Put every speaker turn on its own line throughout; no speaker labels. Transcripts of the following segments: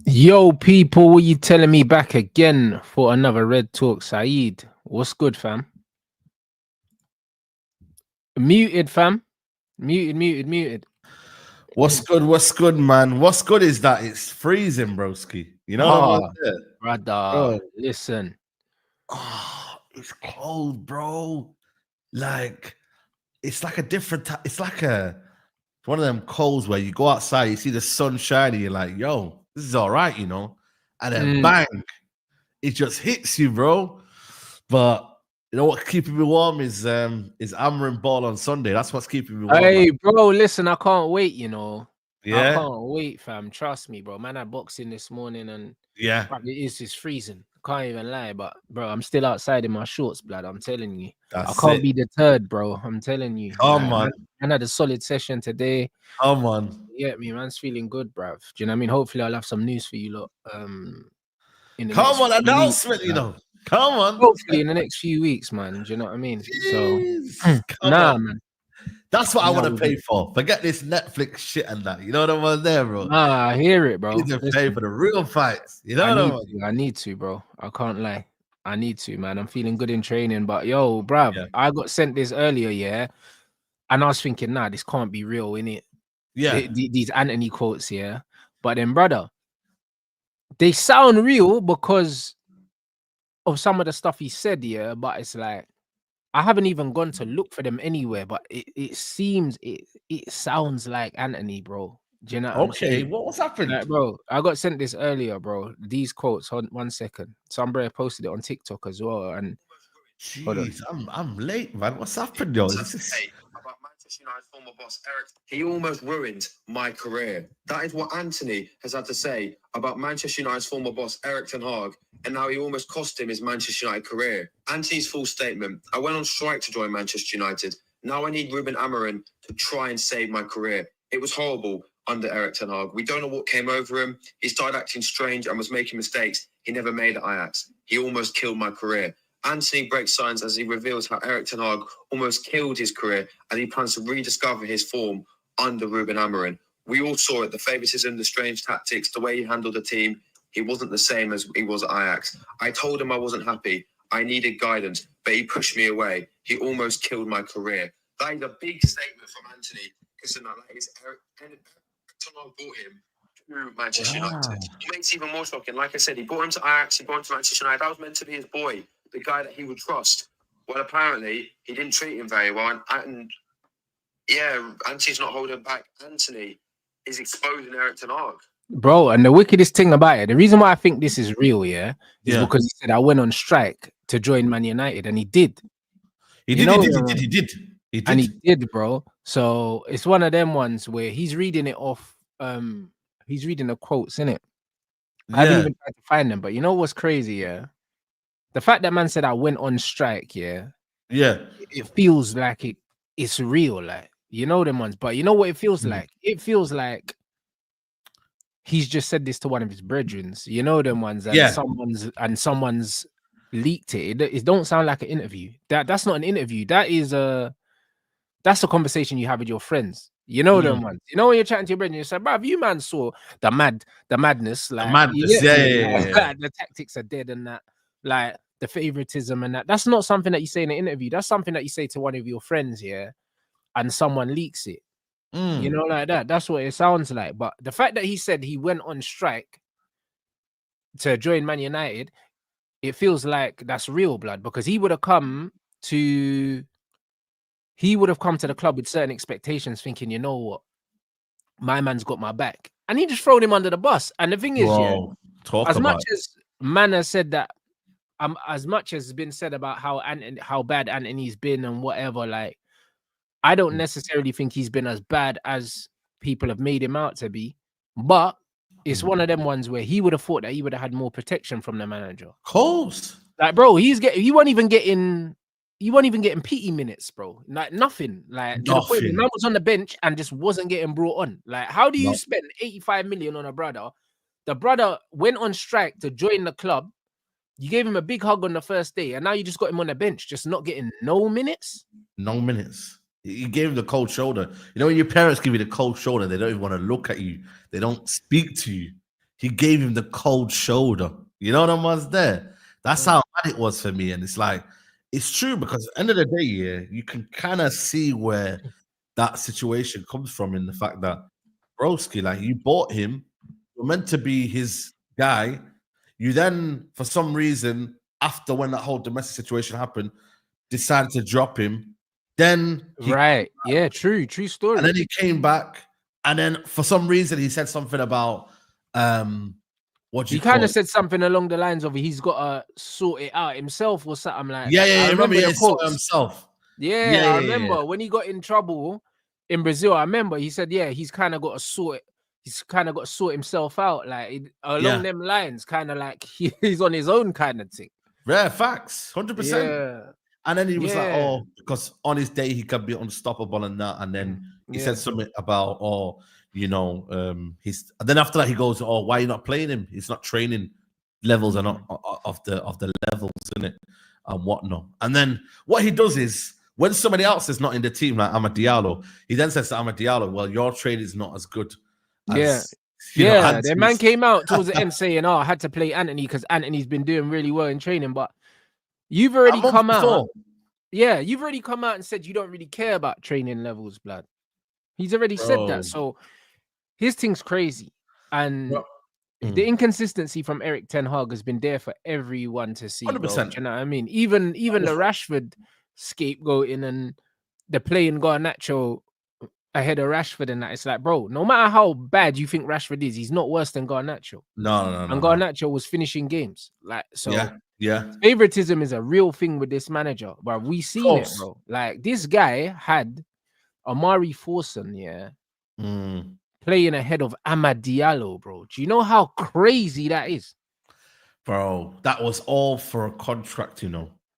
Yo, people, what you telling me back again for another Red Talk? Saeed, what's good, fam? Muted, fam. Muted.
What's good? What's good, man? What's good is that it's freezing, broski. You know what I'm
Oh,
saying?
brother,
Bro,
listen.
it's cold, bro. Like, it's like a different it's like one of them colds where you go outside, you see the sun shining, you're like, yo, this is all right, you know? And then
Mm.
bang, it just hits you, bro. But you know what keeping me warm is Amorim ball on Sunday. That's what's keeping me warm, man.
Hey, bro, listen, I can't wait, I
Yeah,
can't wait, fam. Trust me, bro. Man, I boxing this morning and
yeah.
bruv, it's freezing. Can't even lie, but bro, I'm still outside in my shorts, blood. I'm telling you. I
That's
can't
it.
be deterred, bro. I'm telling you.
Come
Like,
on,
man had a solid session today.
come on.
Yeah, me, man's feeling good, bruv. Do you know what I mean? Hopefully, I'll have some news for you lot in the
Come
next
on,
few weeks.
announcement, you
Bruv.
know. Come on.
Hopefully, in the next few weeks, man. Do you know what I mean? So,
Jeez. Come
nah,
on.
man.
That's what I
Nah,
want to
we're good.
pay for. Forget this Netflix shit and that. You know what I'm on there, bro?
Nah, I hear it,
You
bro.
need to pay
Listen,
for the real fights. You know
I
what I'm
need
on?
to. I need to, bro. I can't lie. I need to, man. I'm feeling good in training, but yo, bruv,
Yeah.
I got sent this earlier, yeah, and I was thinking, nah, this can't be real, innit?
Yeah.
These Anthony quotes, yeah. But then, brother, they sound real because of some of the stuff he said, yeah. But it's like I haven't even gone to look for them anywhere, but it seems it sounds like Anthony, bro. Do you know what I'm
Okay.
saying?
What's happened?
Like, bro, I got sent this earlier, bro. These quotes. Hold 1 second. Somebody posted it on TikTok as well. And hold on.
Jeez, I'm late, man. What's happened, yo? This is
About Manchester United former boss Eric. He almost ruined my career. That is what Anthony has had to say about Manchester United's former boss Eric Ten Hag, and now he almost cost him his Manchester United career. Anthony's full statement: I went on strike to join Manchester United. Now I need Ruben Amorim to try and save my career. It was horrible under Eric Ten Hag. We don't know what came over him. He started acting strange and was making mistakes he never made at Ajax. He almost killed my career. Anthony breaks silence as he reveals how Eric Ten Hag almost killed his career and he plans to rediscover his form under Ruben Amorim. We all saw it, the favouritism, the strange tactics, the way he handled the team. He wasn't the same as he was at Ajax. I told him I wasn't happy. I needed guidance, but he pushed me away. He almost killed my career. That is a big statement from Anthony. Listen, that is Eric Ten Hag brought him to Manchester United. It makes it even more shocking. Like I said, he brought him to Ajax, he brought him to Manchester United. That was meant to be his boy, the guy that he would trust. Well, apparently, he didn't treat him very well. And yeah, Anthony's not holding back. Anthony is exposing Eric Ten Hag.
Bro, and the wickedest thing about it, the reason why I think this is real, yeah, is
Yeah.
because he said I went on strike to join Man United, and he did.
He
You
did, he
know,
did, he did, he did. He
and he
did.
did, bro. So it's one of them ones where he's reading it off. He's reading the quotes in it. I haven't
Yeah.
even tried to find them, but you know what's crazy, yeah? The fact that man said I went on strike, yeah,
Yeah.
it feels like it's real, like you know them ones. But you know what it feels
Mm.
like? It feels like he's just said this to one of his brethren. You know them ones, and
Yeah.
someone's leaked it. It don't sound like an interview. That's not an interview. That's a conversation you have with your friends. You know them ones. You know when you're chatting to your brethren, you say, "Bruv, you man saw the madness,
The
like you
madness.
get
Yeah,
me?
yeah, yeah, yeah.
Like, the tactics are dead and that, like the favoritism and that. That's not something that you say in an interview. That's something that you say to one of your friends, yeah, and someone leaks it. You know, like that. That's what it sounds like. But the fact that he said he went on strike to join Man United, it feels like that's real blood because he would have come to the club with certain expectations, thinking, you know what, my man's got my back, and he just thrown him under the bus. And the thing is, yeah,
Bro, talk
as
about
much as man has said that, as much as has been said about how bad Anthony's been and whatever, like I don't necessarily think he's been as bad as people have made him out to be, but it's one of them ones where he would have thought that he would have had more protection from the manager.
course.
Like, bro, he wasn't even getting PT minutes, bro. Like nothing. Like to the point where
Nothing.
man was on the bench and just wasn't getting brought on. Like, how do you
No.
spend 85 million on a brother? The brother went on strike to join the club. You gave him a big hug on the first day, and now you just got him on the bench, just not getting no minutes.
No minutes. You gave him the cold shoulder. You know, when your parents give you the cold shoulder, they don't even want to look at you. They don't speak to you. he gave him the cold shoulder. You know what I was there? That's how bad it was for me. And it's like, it's true because at the end of the day, yeah, you can kind of see where that situation comes from in the fact that Broski, like you bought him, you're meant to be his guy. You then, for some reason, after when that whole domestic situation happened, decided to drop him. Then
true story.
And then he came back, and then for some reason he said something about
he kind of said something along the lines of he's got to sort it out himself or something like
I remember he saw himself.
I remember when he got in trouble in Brazil. I remember he said, he's kind of got to sort it. He's kind of got to sort himself out, like along them lines, kind of like he's on his own kind of thing.
Yeah, facts, 100%. Yeah. And then he was like, oh, because on his day he can be unstoppable and that. And then he said something about, he's. And then after that he goes, oh, why are you not playing him? He's not training. Levels are not of the levels, isn't it, and whatnot. And then what he does is when somebody else is not in the team, like I'm a Diallo, he then says to I'm a Diallo, well, your trade is not as good.
The man came out towards the end saying, I had to play Antony because Antony's been doing really well in training, but you've already come out. Yeah, you've already come out and said you don't really care about training levels, blood. He's already said that. So his thing's crazy. And the inconsistency from Eric Ten Hag has been there for everyone to see.
100%.
Bro. Do you know what I mean? Even the Rashford scapegoating and the playing Garnacho ahead of Rashford and that. It's like, bro, no matter how bad you think Rashford is, he's not worse than Garnacho.
No.
And Garnacho was finishing games. Like, so
yeah.
Favoritism is a real thing with this manager, bro. We seen it, bro. Like, this guy had Amari Forson, playing ahead of Amad Diallo, bro. Do you know how crazy that is?
Bro, that was all for a contract,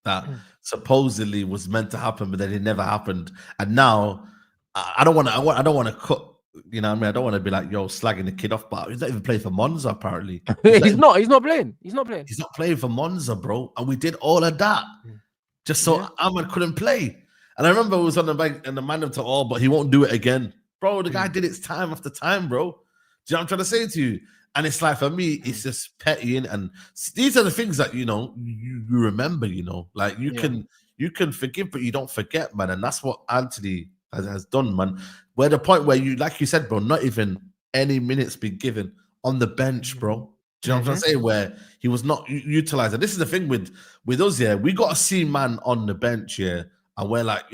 that supposedly was meant to happen, but then it never happened. And now I don't want to cut, I don't want to be like, slagging the kid off, but he's not even playing for Monza, apparently.
He's not playing. He's not
playing for Monza, bro. And we did all of that just so Ahmad couldn't play. And I remember it was on the bank and the man to all, but he won't do it again. Bro, the guy did it time after time, bro. Do you know what I'm trying to say to you? And it's like, for me, it's just petty. And these are the things that, you remember, like you can forgive, but you don't forget, man. And that's what Antony has done, man. Where the point where you, like you said, bro, not even any minutes been given on the bench, bro. Do you know what I'm trying to say? Where he was not utilized. And this is the thing with us, we got to see man on the bench, and we're like,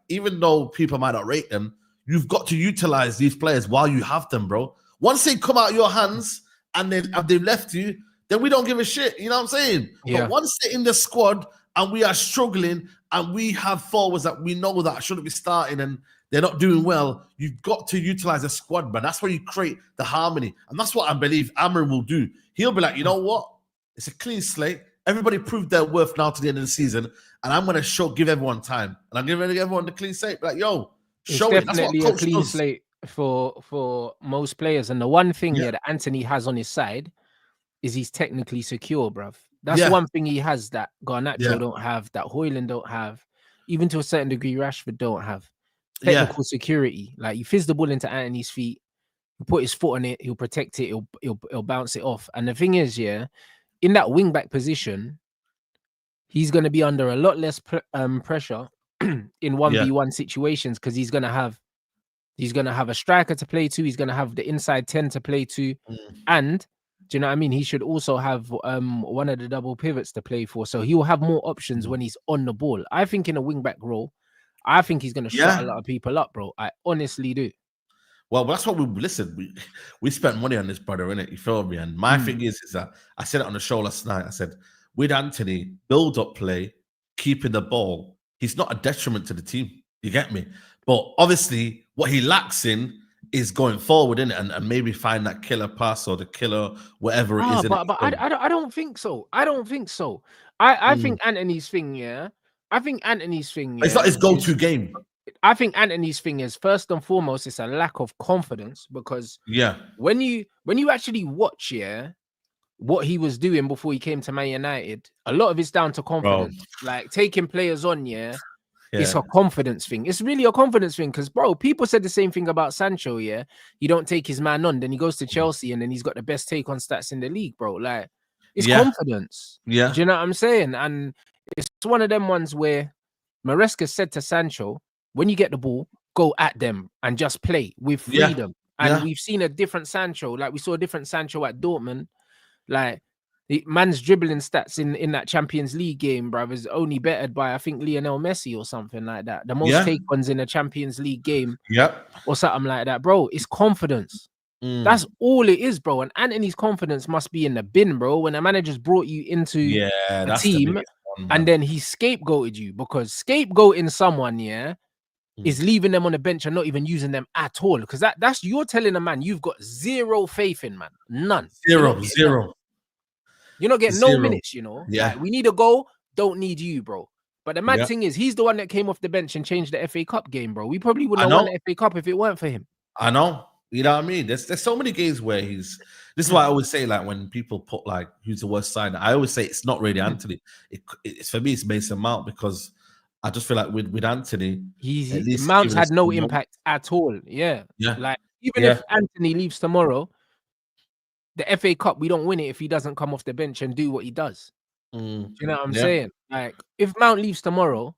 even though people might not rate them, you've got to utilize these players while you have them, bro. Once they come out of your hands and they've left you, then we don't give a shit. You know what I'm saying? Yeah. But once they're in the squad and we are struggling and we have forwards that we know that shouldn't be starting and they're not doing well, you've got to utilize a squad, man. That's where you create the harmony. And that's what I believe Amorim will do. He'll be like, you know what? It's a clean slate. Everybody proved their worth now to the end of the season. And I'm going to give everyone time. And I'm giving everyone the clean slate. Be like, show it. That's what
a clean slate for most players. And the one thing that Antony has on his side is he's technically secure, bruv. That's one thing he has that Garnacho don't have, that Hojlund don't have, even to a certain degree Rashford don't have. Technical security. Like, you fizz the ball into Antony's feet, he'll put his foot on it, he'll protect it, he'll bounce it off. And the thing is, in that wing back position, he's going to be under a lot less pressure in 1v1 situations, because he's going to have a striker to play to, he's going to have the inside 10 to play to, and do you know what I mean? He should also have one of the double pivots to play for, so he will have more options when he's on the ball. I think in a wing back role, I think he's going to shut a lot of people up, bro. I honestly do.
Well, that's what we spent money on this brother, innit? You feel me? And my thing is that I said it on the show last night. I said, with Antony, build up play, keeping the ball, he's not a detriment to the team. You get me? But obviously, what he lacks in is going forward, innit? And maybe find that killer pass or the killer, whatever it is.
But I don't think so. I don't think so. I think Antony's thing, I think Antony's thing.
It's not his go-to game.
I think Antony's thing is, first and foremost, it's a lack of confidence, because when you actually watch what he was doing before he came to Man United, a lot of it's down to confidence. Like taking players on, It's a confidence thing. It's really a confidence thing because, bro, people said the same thing about Sancho. Yeah, you don't take his man on, then he goes to Chelsea, and then he's got the best take on stats in the league, bro. Like, it's confidence.
Yeah.
Do you know what I'm saying? And it's one of them ones where Maresca said to Sancho, when you get the ball, go at them and just play with freedom. And we've seen a different Sancho. Like, we saw a different Sancho at Dortmund. Like, the man's dribbling stats in that Champions League game, bruv, is only bettered by, I think, Lionel Messi or something like that. The most take-ons in a Champions League game or something like that. Bro, it's confidence. That's all it is, bro. And Antony's confidence must be in the bin, bro. When a manager's brought you into a team and then he scapegoated you, because scapegoating someone, is leaving them on the bench and not even using them at all. Because that's you're telling a man you've got zero faith in, man. None.
Zero.
You're not getting no minutes, you know.
Yeah.
Like, we need a goal, don't need you, bro. But the mad thing is, he's the one that came off the bench and changed the FA Cup game, bro. We probably wouldn't have won the FA Cup if it weren't for him.
I know. You know what I mean? There's so many games where this is why I always say, like, when people put, like, who's the worst signer, I always say it's not really Antony. It's for me, it's Mason Mount, because I just feel like with Antony,
Mount's had no impact at all. Yeah. Like, even if Antony leaves tomorrow, the FA Cup, we don't win it if he doesn't come off the bench and do what he does. Do you know what I'm saying? Like, if Mount leaves tomorrow,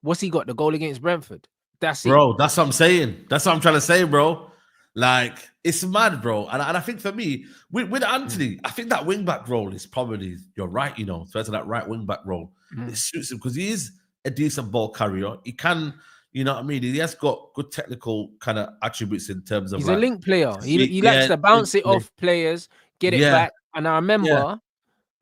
what's he got? The goal against Brentford. That's it.
Bro, that's what I'm saying. That's what I'm trying to say, bro. Like, it's mad, bro. And I think for me, with Antony, I think that wing-back role is probably, you're right, you know, especially that right wing-back role. It suits him because he is a decent ball carrier. He can, you know what I mean? He has got good technical kind of attributes in terms of,
he's a link player. He likes to bounce it off players, get it back. And I remember,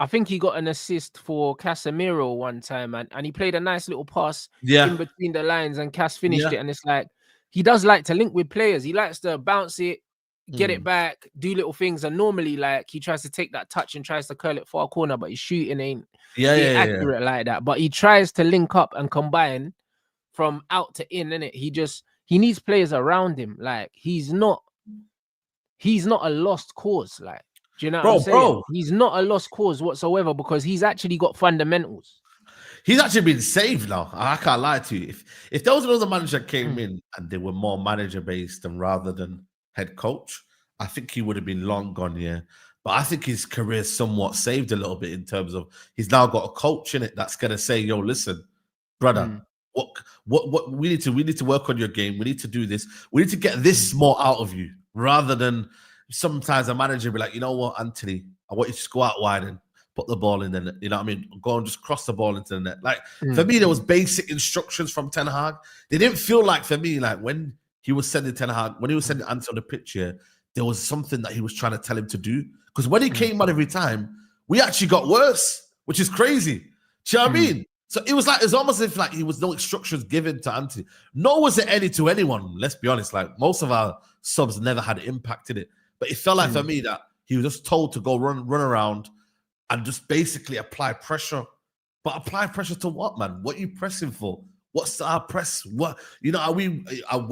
I think he got an assist for Casemiro one time, and he played a nice little pass in between the lines, and Cas finished it. And it's like, he does like to link with players. He likes to bounce it, get it back, do little things. And normally, like, he tries to take that touch and tries to curl it far corner, but his shooting ain't accurate like that. But he tries to link up and combine from out to in, innit? He needs players around him. Like, he's not a lost cause. Like, do you know what I'm saying? Bro, he's not a lost cause whatsoever, because he's actually got fundamentals.
He's actually been saved now. I can't lie to you. If there was another manager that came in and they were more manager-based and rather than head coach, I think he would have been long gone, But I think his career somewhat saved a little bit in terms of he's now got a coach in it that's gonna say, yo, listen, brother, what we need to work on your game. We need to do this. We need to get this more out of you, rather than sometimes a manager be like, you know what, Antony, I want you to just go out wide and put the ball in the net. You know what I mean? Go and just cross the ball into the net. Like, for me, there was basic instructions from Ten Hag. They didn't feel like, for me, like when he was sending Ten Hag, when he was sending Antony on the pitch here, there was something that he was trying to tell him to do. Because when he came out every time, we actually got worse, which is crazy. Do you know what I mean? So it was almost as if like he was no instructions given to Antony. Nor was it any to anyone, let's be honest. Like, most of our subs never had impact in it. But it felt like for me that he was just told to go run around and just basically apply pressure. But apply pressure to what, man? What are you pressing for? What's our press? What, you know,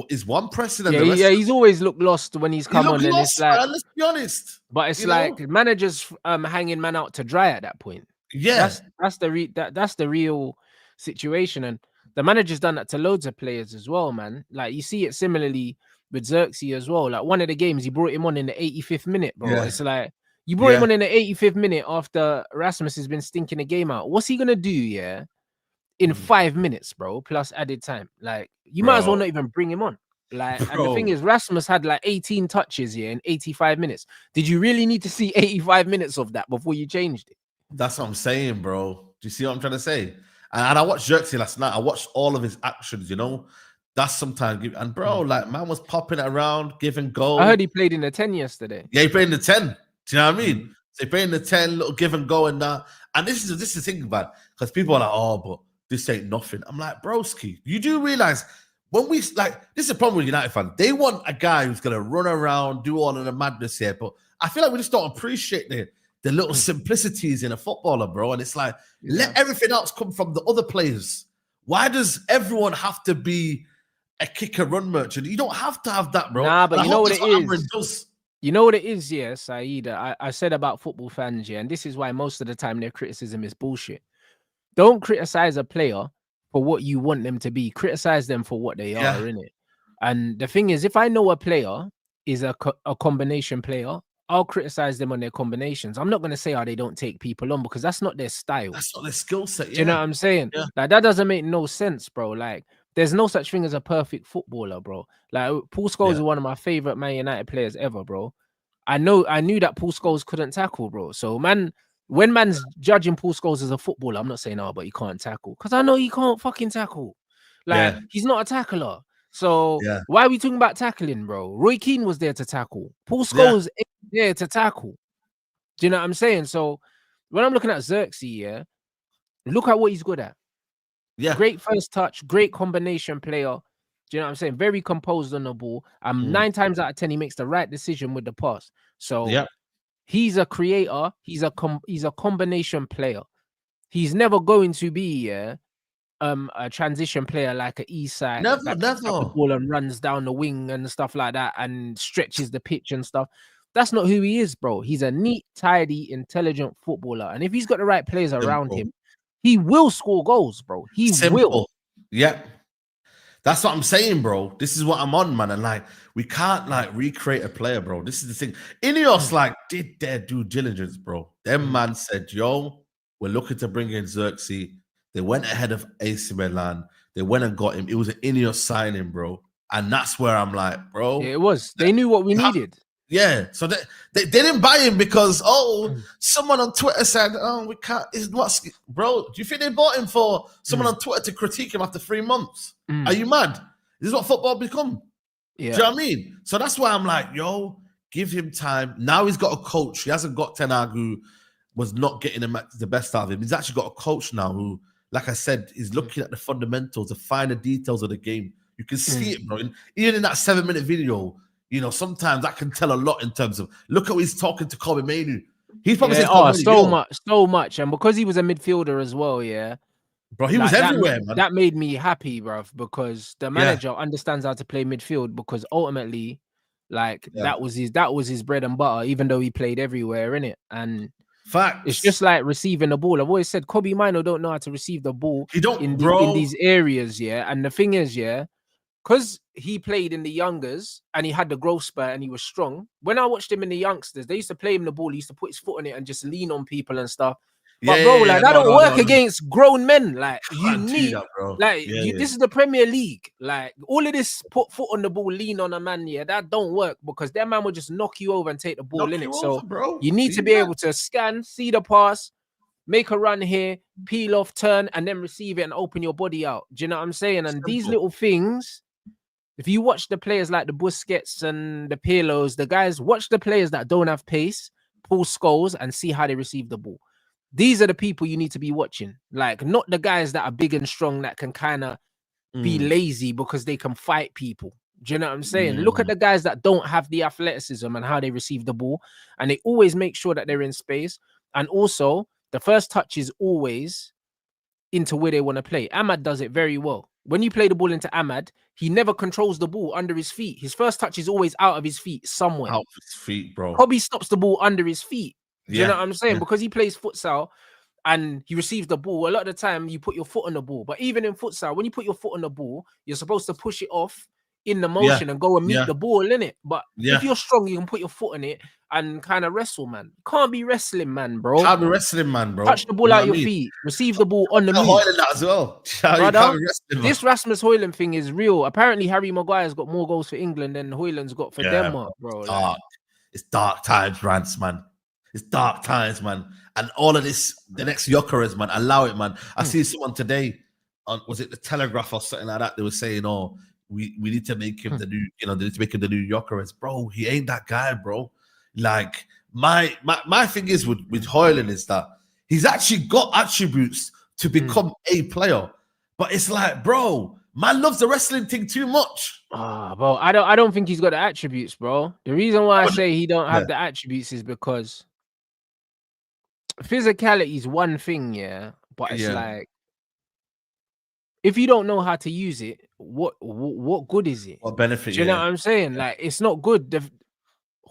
is one pressing? And the rest
he's always looked lost when he's come on. And it's like,
man, let's be honest.
But it's like managers hanging man out to dry at that point.
Yeah,
that's the real situation. And the manager's done that to loads of players as well, man. Like, you see it similarly with Xerxes as well. Like, one of the games, he brought him on in the 85th minute, bro. Yeah. It's like, you brought him on in the 85th minute after Rasmus has been stinking the game out. What's he gonna do, in 5 minutes, bro, plus added time? Like, you might as well not even bring him on. Like, and the thing is, Rasmus had like 18 touches in 85 minutes. Did you really need to see 85 minutes of that before you changed it?
That's what I'm saying, bro. Do you see what I'm trying to say? And I watched Xerxes last night. I watched all of his actions, you know. That's sometimes, and bro, like, man was popping it around, giving goals.
I heard he played in the 10 yesterday.
Yeah, he played in the 10. Do you know what I mean? So he played in the 10, little give and go and that. And this is the thing about it, because people are like, oh, but this ain't nothing. I'm like, broski, you do realize when we, like, this is the problem with United fans. They want a guy who's going to run around, do all of the madness here. But I feel like we just don't appreciate the little simplicities in a footballer, bro. And it's like, let everything else come from the other players. Why does everyone have to be a kicker run merchant? You don't have to have that, bro.
Nah, but you know what it is? You know what it is, Saeed? I said about football fans, and this is why most of the time their criticism is bullshit. Don't criticize a player for what you want them to be. Criticize them for what they
Yeah.
are, innit? And the thing is, if I know a player is a combination player, I'll criticize them on their combinations. I'm not going to say, they don't take people on, because that's not their style.
That's not their skill set.
Do you know what I'm saying?
Yeah.
Like, that doesn't make no sense, bro. Like, there's no such thing as a perfect footballer, bro. Like, Paul Scholes is one of my favorite Man United players ever, bro. I knew that Paul Scholes couldn't tackle, bro. So, when man's judging Paul Scholes as a footballer, I'm not saying, but he can't tackle, because I know he can't fucking tackle. Like, he's not a tackler. So why are we talking about tackling, bro? Roy Keane was there to tackle. Paul Scholes ain't there to tackle. Do you know what I'm saying? So when I'm looking at Xerxes, look at what he's good at.
Yeah.
Great first touch, great combination player. Do you know what I'm saying? Very composed on the ball. 9 times out of 10, he makes the right decision with the pass. So he's a creator. He's a combination player. He's never going to be a transition player like an Isak that picks up the ball and runs down the wing and stuff like that and stretches the pitch and stuff. That's not who he is, bro. He's a neat, tidy, intelligent footballer. And if he's got the right players around him, he will score goals, bro. He will.
Yeah. That's what I'm saying, bro. This is what I'm on, man. And like, we can't like recreate a player, bro. This is the thing. Ineos like did their due diligence, bro. Them man said, yo, we're looking to bring in Xerxes. They went ahead of AC Milan. They went and got him. It was an Ineos signing, bro. And that's where I'm like, bro.
Yeah, it was. They knew what we needed.
Yeah. So they didn't buy him because, someone on Twitter said, we can't. Bro, do you think they bought him for someone on Twitter to critique him after 3 months? Are you mad? This is what football become.
Yeah.
Do you know what I mean? So that's why I'm like, yo, give him time. Now he's got a coach. He hasn't got Ten Hag, who was not getting the best out of him. He's actually got a coach now who, like I said, is looking at the fundamentals, the finer details of the game. You can see it, bro. Even in that 7-minute video, you know, sometimes that can tell a lot in terms of, look how he's talking to Kobe Mainu. He's probably saying,
so much. And because he was a midfielder as well,
bro, he was everywhere, man.
That made me happy, bro, because the manager understands how to play midfield, because ultimately, that was his bread and butter, even though he played everywhere, innit? And
facts.
It's just like receiving the ball. I've always said Kobe Mino don't know how to receive the ball in these areas, And the thing is, because he played in the youngers and he had the growth spurt and he was strong. When I watched him in the youngsters, they used to play him the ball. He used to put his foot on it and just lean on people and stuff. But that don't work against grown men. Like, you need that, this is the Premier League. Like, all of this put foot on the ball, lean on a man, that don't work, because that man will just knock you over and take the ball in it. So you need to be able to scan, see the pass, make a run here, peel off, turn, and then receive it and open your body out. Do you know what I'm saying? And these little things, if you watch the players like the Busquets and the Pirlos, the guys, watch the players that don't have pace, Paul Scholes, and see how they receive the ball. These are the people you need to be watching. Like, not the guys that are big and strong that can kind of be lazy because they can fight people. Do you know what I'm saying? Look at the guys that don't have the athleticism and how they receive the ball. And they always make sure that they're in space. And also, the first touch is always into where they want to play. Ahmad does it very well. When you play the ball into Ahmad, he never controls the ball under his feet. His first touch is always out of his feet somewhere.
Out of his feet, bro.
Kobe stops the ball under his feet. Do you know what I'm saying? Because he plays futsal and he receives the ball. A lot of the time, you put your foot on the ball. But even in futsal, when you put your foot on the ball, you're supposed to push it off in the motion and go and meet the ball, innit? But if you're strong, you can put your foot on it and kind of wrestle, man. You can't be wrestling, man, bro.
Can't be wrestling, man, bro.
Touch the ball out your feet. Receive the ball on the move.
Hojlund that as well.
Brother, this Rasmus Hojlund thing is real. Apparently, Harry Maguire's got more goals for England than Hojlund's got for Denmark, bro.
It's dark times, Rants, man. It's dark times, man. And all of this, the next Jokeres, man, allow it, man. I see someone today on, was it the Telegraph or something like that? They were saying, we need to make him the new, they need to make him the new Jokeres. Bro, he ain't that guy, bro. Like, my thing is with Hojlund is that he's actually got attributes to become a player. But it's like, bro, man loves the wrestling thing too much.
Bro, I don't think he's got the attributes, bro. The reason why I say he don't have the attributes is because physicality is one thing, but it's like, if you don't know how to use it, what good is it?
What benefit?
Do you know what I'm saying? Like, it's not good.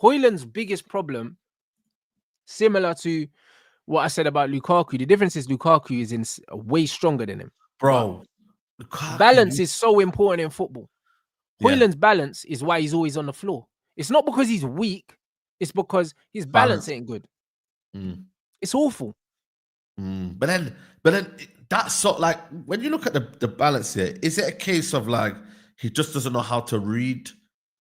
Hojlund's biggest problem, similar to what I said about Lukaku, the difference is Lukaku is way stronger than him,
bro.
Balance is so important in football.
Yeah.
Hojlund's balance is why he's always on the floor. It's not because he's weak. It's because his balance ain't good. It's awful.
But then that's sort of like, when you look at the balance here, is it a case of like he just doesn't know how to read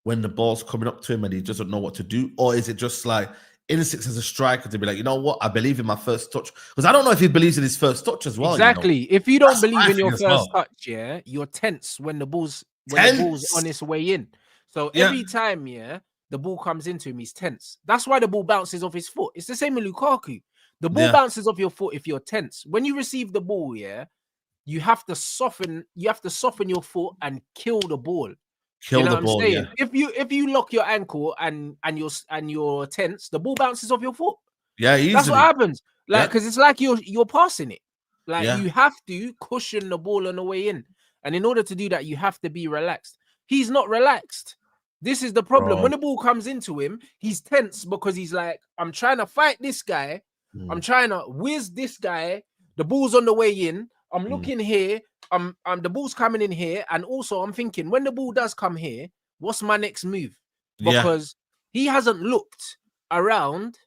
when the ball's coming up to him and he doesn't know what to do? Or is it just like instincts as a striker to be like, you know what, I believe in my first touch? Because I don't know if he believes in his first touch as well.
Exactly.
You know?
If you don't
That's
believe
my
in your
thing as
first
well.
touch, yeah, you're tense when the ball's
Tense?
on its way in. So
Yeah.
every time, yeah, the ball comes into him, he's tense. That's why the ball bounces off his foot. It's the same with Lukaku. The ball bounces off your foot if you're tense. When you receive the ball, yeah, you have to soften your foot and kill the ball.
Kill the ball, yeah.
If you lock your ankle and you're tense, the ball bounces off your foot.
Yeah, easily.
That's what happens. Like, because it's like you're passing it. Like, you have to cushion the ball on the way in. And in order to do that, you have to be relaxed. He's not relaxed. This is the problem.
Bro.
When the ball comes into him, he's tense because he's like, I'm trying to fight this guy. I'm trying to whiz this guy. The ball's on the way in. I'm looking here. The ball's coming in here. And also I'm thinking, when the ball does come here, what's my next move? Because he hasn't looked around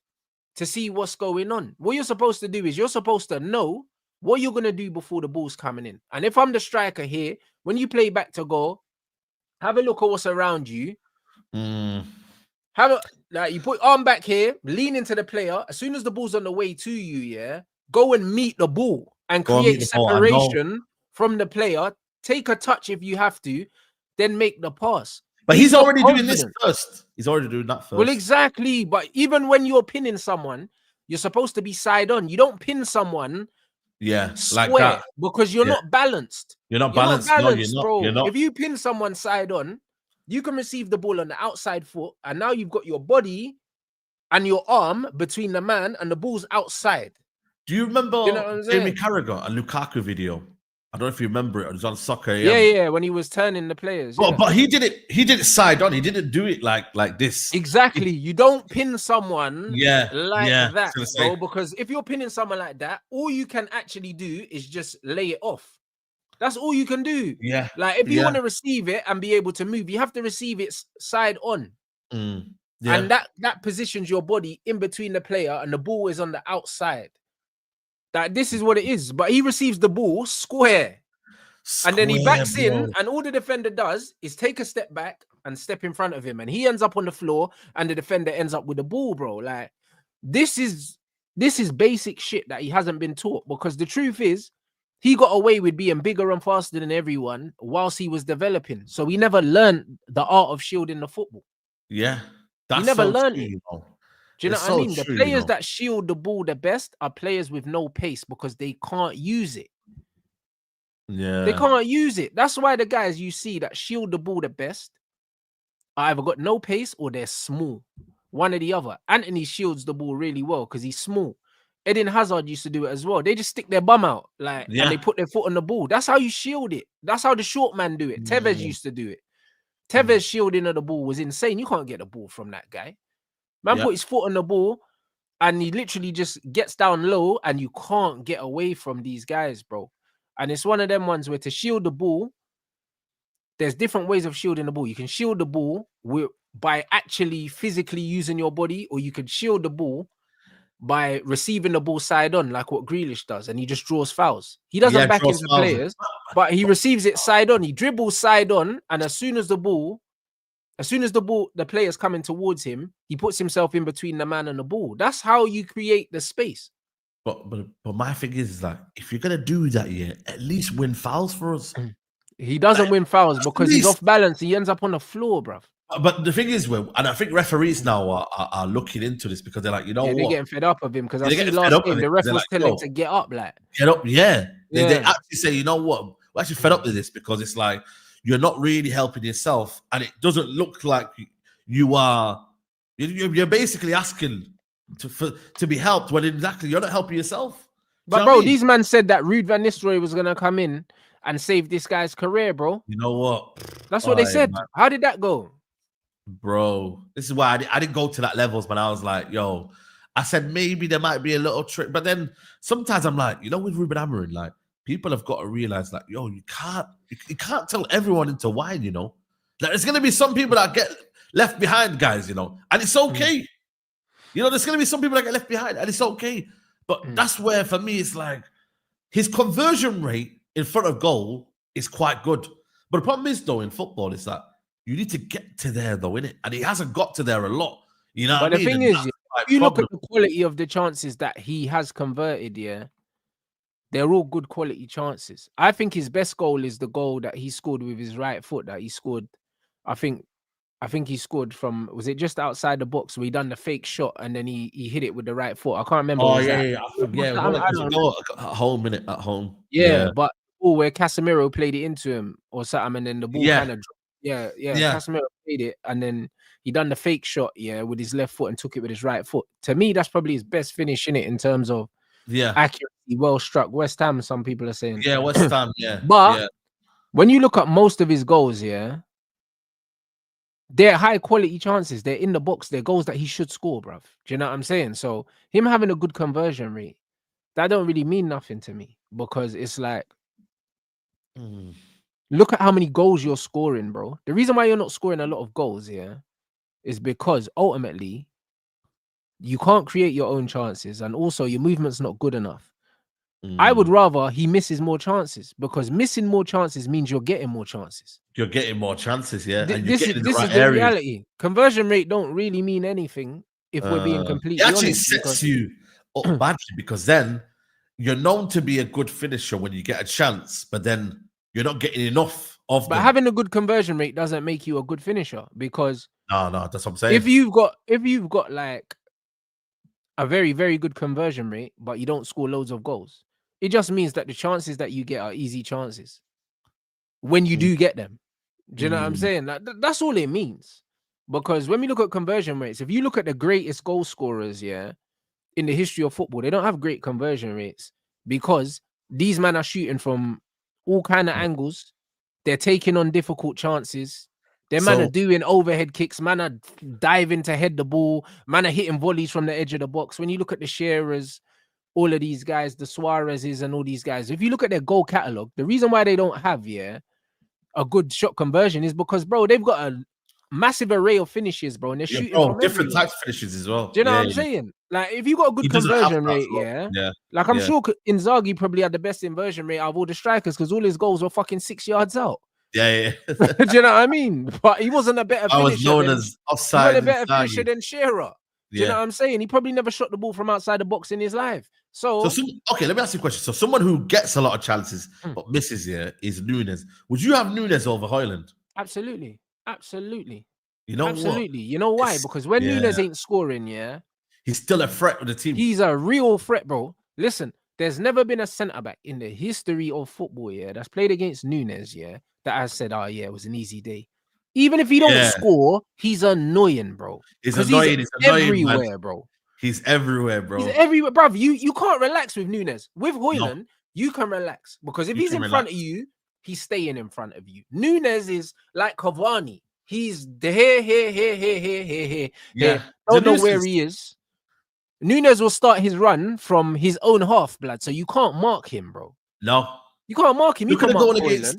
to see what's going on. What you're supposed to do is you're supposed to know what you're going to do before the ball's coming in. And if I'm the striker here, when you play back to goal, have a look at what's around you. You put arm back here, lean into the player. As soon as the ball's on the way to you, yeah, go and meet the ball and create separation from the player. Take a touch if you have to, then make the pass.
But he's already doing this first. He's already doing that first.
Well, exactly. But even when you're pinning someone, you're supposed to be side on. You don't pin someone square
like that,
because you're not balanced.
You're not balanced,
no,
bro. You're not.
If you pin someone side on, you can receive the ball on the outside foot, and now you've got your body and your arm between the man, and the ball's outside.
Do you remember Jamie Carragher and Lukaku video? I don't know if you remember it. It was on Soccer AM.
Yeah, when he was turning the players.
But he did it side on. He didn't do it like this.
Exactly. You don't pin someone like that, bro. Because if you're pinning someone like that, all you can actually do is just lay it off. That's all you can do.
Yeah.
Like, if you want to receive it and be able to move, you have to receive it side on. Yeah. And that positions your body in between the player and the ball is on the outside. That this is what it is. But he receives the ball square. And then he backs in, and all the defender does is take a step back and step in front of him. And he ends up on the floor, and the defender ends up with the ball, bro. Like, this is basic shit that he hasn't been taught, because the truth is, he got away with being bigger and faster than everyone whilst he was developing. So he never learned the art of shielding the football.
Yeah.
He never learned it. Do you know what I mean?
True,
the players that shield the ball the best are players with no pace, because they can't use it.
Yeah.
They can't use it. That's why the guys you see that shield the ball the best are either got no pace or they're small. One or the other. Antony shields the ball really well because he's small. Eden Hazard used to do it as well. They just stick their bum out, and they put their foot on the ball. That's how you shield it. That's how the short man do it. Tevez used to do it. Tevez shielding of the ball was insane. You can't get the ball from that guy. Man put his foot on the ball, and he literally just gets down low, and you can't get away from these guys, bro. And it's one of them ones where to shield the ball, there's different ways of shielding the ball. You can shield the ball by actually physically using your body, or you can shield the ball by receiving the ball side on, like what Grealish does, and he just draws fouls. He doesn't back into players, but he receives it side on. He dribbles side on, and as soon as the player's coming towards him, he puts himself in between the man and the ball. That's how you create the space.
But my thing is that if you're gonna do that, at least win fouls for us.
He doesn't win fouls because he's off balance. He ends up on the floor, bruv.
But the thing is, and I think referees now are looking into this, because they're like, you know what?
They're getting fed up of him, because I see last game the ref was telling him to get up, like.
Get up, yeah. They actually say, you know what? We're actually fed up with this, because it's like, you're not really helping yourself, and it doesn't look like you are. You're basically asking to be helped when exactly you're not helping yourself.
But bro, these men said that Ruud van Nistelrooy was gonna come in and save this guy's career, bro.
You know what?
That's what they said. Man. How did that go?
Bro, this is why I didn't go to that levels, but I was like, yo, I said maybe there might be a little trick, but then sometimes I'm like, with Ruben Amorim, like, people have got to realize that, yo, you can't tell everyone into wine, you know. Like, there's gonna be some people that get left behind, guys, you know, and it's okay. You know, there's gonna be some people that get left behind, and it's okay. But that's where, for me, it's like his conversion rate in front of goal is quite good. But the problem is, though, in football, is that you need to get to there, though, innit? And he hasn't got to there a lot. You know what I mean?
But the thing is, if you look at the quality of the chances that he has converted, they're all good quality chances. I think his best goal is the goal that he scored with his right foot that he scored. I think he scored from, was it just outside the box where he done the fake shot and then he hit it with the right foot? I can't remember.
Oh, yeah. At home, innit? At home.
Yeah, but where Casemiro played it into him or something, and then the ball kind of dropped. Yeah. Casemiro played it, and then he done the fake shot, with his left foot and took it with his right foot. To me, that's probably his best finish in it in terms of accuracy, well struck. West Ham, some people are saying.
Yeah, West Ham,
But when you look at most of his goals, they're high quality chances. They're in the box. They're goals that he should score, bruv. Do you know what I'm saying? So him having a good conversion rate, that don't really mean nothing to me, because it's like, look at how many goals you're scoring, bro. The reason why you're not scoring a lot of goals, is because ultimately you can't create your own chances, and also your movement's not good enough. I would rather he misses more chances, because missing more chances means you're getting more chances.
You're getting more chances, and
this is the reality. Conversion rate don't really mean anything if we're being completely honest.
It actually sets you up badly, because then you're known to be a good finisher when you get a chance, but then you're not getting enough of them.
But having a good conversion rate doesn't make you a good finisher, because
no, that's what I'm saying.
If you've got like a very, very good conversion rate, but you don't score loads of goals, it just means that the chances that you get are easy chances when you do get them. Do you know what I'm saying? That's all it means. Because when we look at conversion rates, if you look at the greatest goal scorers, in the history of football, they don't have great conversion rates, because these men are shooting from all kind of angles. They're taking on difficult chances. Them man are doing overhead kicks. Man are diving to head the ball. Man are hitting volleys from the edge of the box. When you look at the Shearers, all of these guys, the Suarez's and all these guys, if you look at their goal catalogue, the reason why they don't have a good shot conversion is because, bro, they've got a massive array of finishes, bro, and they're shooting from
different types of finishes as well.
Do you know what I'm saying? Like, if you got a good conversion rate, like I'm sure Inzaghi probably had the best conversion rate out of all the strikers, because all his goals were fucking 6 yards out.
Do
you know what I mean? But he wasn't a better finisher.
I was known as offside.
He wasn't a better finisher than Shearer. Do you know what I'm saying? He probably never shot the ball from outside the box in his life.
Okay, let me ask you a question. So someone who gets a lot of chances but misses is Nunes. Would you have Nunes over Hojlund?
Absolutely.
You know
absolutely. You know why? Because when Nunes ain't scoring,
he's still a threat with the team.
He's a real threat, bro. Listen, there's never been a centre-back in the history of football, that's played against Nunes, that has said, oh, it was an easy day. Even if he don't score, he's annoying, bro.
He's annoying. He's
everywhere,
man.
bro.
He's everywhere, bro.
He's everywhere, bro. You can't relax with Nunes. With Hojlund, you can relax, because if he's in front of you, he's staying in front of you. Nunes is like Cavani. He's here. Don't know where he is. Nunes will start his run from his own half, blood. So you can't mark him, bro.
No.
You can't mark him. You can mark
against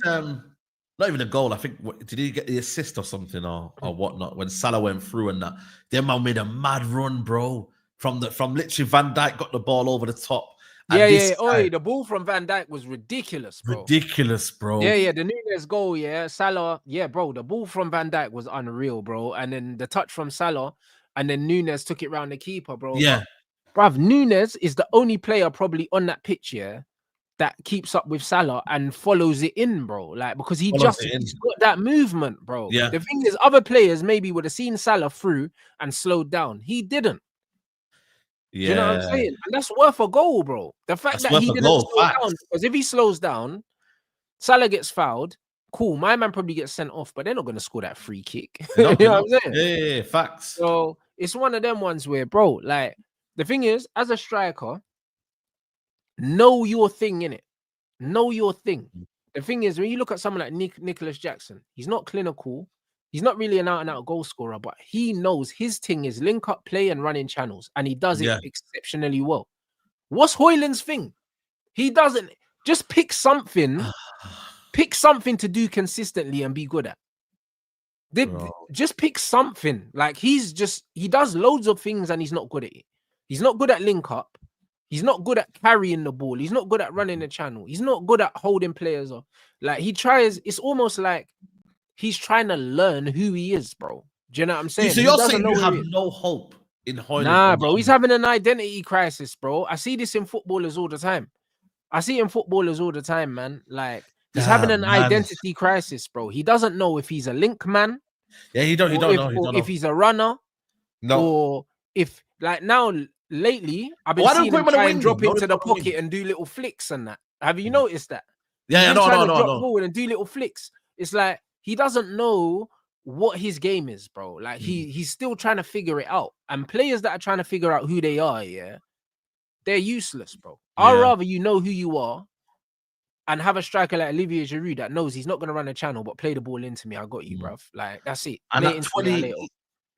not even a goal. I think, did he get the assist or something or whatnot when Salah went through and that? Their man made a mad run, bro. From literally Van Dijk got the ball over the top.
The ball from Van Dijk was ridiculous, bro. The Nunes goal, Salah, bro. The ball from Van Dijk was unreal, bro. And then the touch from Salah, and then Nunes took it round the keeper, bro.
Yeah,
bruv, Nunes is the only player probably on that pitch, that keeps up with Salah and follows it in, bro. Like, because he's got that movement, bro.
Yeah.
The thing is, other players maybe would have seen Salah through and slowed down. He didn't.
Yeah.
Do you know what I'm saying? And that's worth a goal, bro. The fact that he didn't slow down, because if he slows down, Salah gets fouled. Cool, my man probably gets sent off, but they're not going to score that free kick. You know what I'm saying?
Yeah, facts.
So it's one of them ones where, bro, like, the thing is, as a striker, know your thing, innit? Know your thing. The thing is, when you look at someone like Nicholas Jackson, he's not clinical. He's not really an out-and-out goal scorer, but he knows his thing is link-up play and running channels, and he does it exceptionally well. What's Hojlund's thing? He doesn't. Just pick something. Pick something to do consistently and be good at. Just pick something. Like he does loads of things and he's not good at it. He's not good at link up. He's not good at carrying the ball. He's not good at running the channel. He's not good at holding players off. Like he tries, it's almost like he's trying to learn who he is, bro. Do you know what I'm saying?
So you're saying you have no hope in Hojlund?
Nah, bro. He's having an identity crisis, bro. I see this in footballers all the time. Man. Like he's having an identity crisis, bro. He doesn't know if he's a link man.
Yeah, he don't know.
If he's a runner.
No.
Or if like now lately, I've been seeing him try and drop into the pocket and do little flicks and that. Have you noticed that?
Yeah, no.
Drop forward and do little flicks. It's like he doesn't know what his game is, bro. Like he's still trying to figure it out. And players that are trying to figure out who they are, yeah, they're useless, bro. Yeah. I'd rather you know who you are and have a striker like Olivier Giroud that knows he's not going to run a channel, but play the ball into me. I got you, bruv. Like, that's it.
And at 20,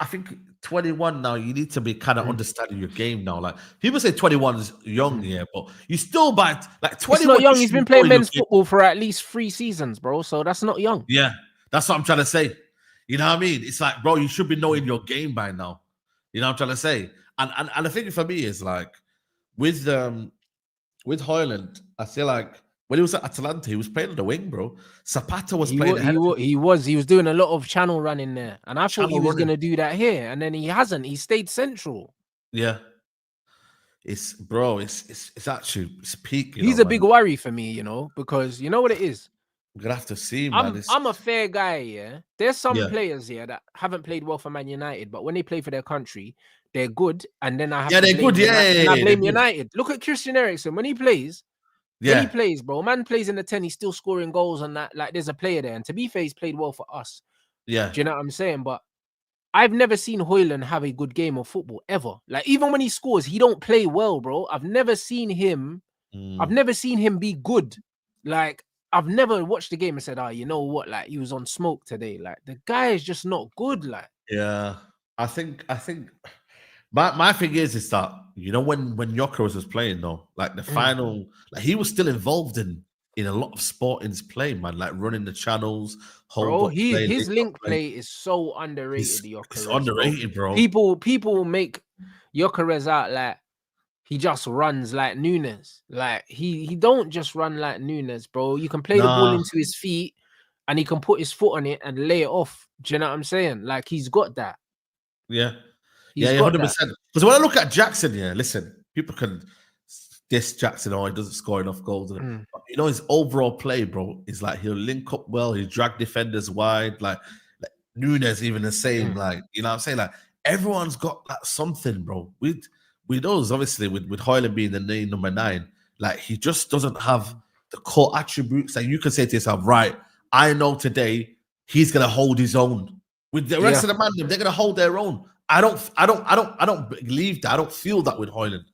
I think 21 now, you need to be kind of understanding your game now. Like, people say 21 is young, yeah, but you still by like 21.
It's not young. He's been playing men's football for at least 3 seasons, bro. So that's not young.
Yeah, that's what I'm trying to say. You know what I mean? It's like, bro, you should be knowing your game by now. You know what I'm trying to say? And the thing for me is like, with Hojlund, I feel like when he was at Atalanta, he was playing on the wing, bro. Zapata was playing ahead.
He was doing a lot of channel running there. And I thought he was going to do that here. And then he hasn't. He stayed central.
Yeah. It's actually, it's peak.
He's a big worry for me, you know, because you know what it is?
We're going to have to see, man.
I'm a fair guy, yeah. There's some players here that haven't played well for Man United, but when they play for their country, they're good. And then I have
they're good.
I blame United. Look at Christian Eriksen. When he plays, bro. Man plays in the 10, he's still scoring goals and that. Like, there's a player there. And to be fair, he's played well for us.
Yeah.
Do you know what I'm saying? But I've never seen Hojlund have a good game of football, ever. Like, even when he scores, he don't play well, bro. I've never seen him be good. Like, I've never watched the game and said, oh, you know what? Like, he was on smoke today. Like, the guy is just not good. Like,
yeah. I think my thing is that, you know, when Gyökeres was playing though, like the final, like he was still involved in a lot of sport in his play, man, like running the channels.
His link play is so underrated.
It's underrated, bro.
People make Gyökeres out like he just runs like Nunes. Like he don't just run like Nunes, bro. You can play the ball into his feet and he can put his foot on it and lay it off. Do you know what I'm saying? Like, he's got that.
Yeah. Yeah, 100%. Because when I look at Jackson, listen, people can diss Jackson, he doesn't score enough goals. But, you know, his overall play, bro, is like he'll link up well, he'll drag defenders wide, like Nunes even the same, like, you know what I'm saying? Like, everyone's got that something, bro. With those, obviously, with Hojlund being the name number 9, like, he just doesn't have the core attributes that you can say to yourself, right, I know today he's gonna hold his own. With the rest of the man, they're gonna hold their own. I don't believe that. I don't feel that with Hojlund.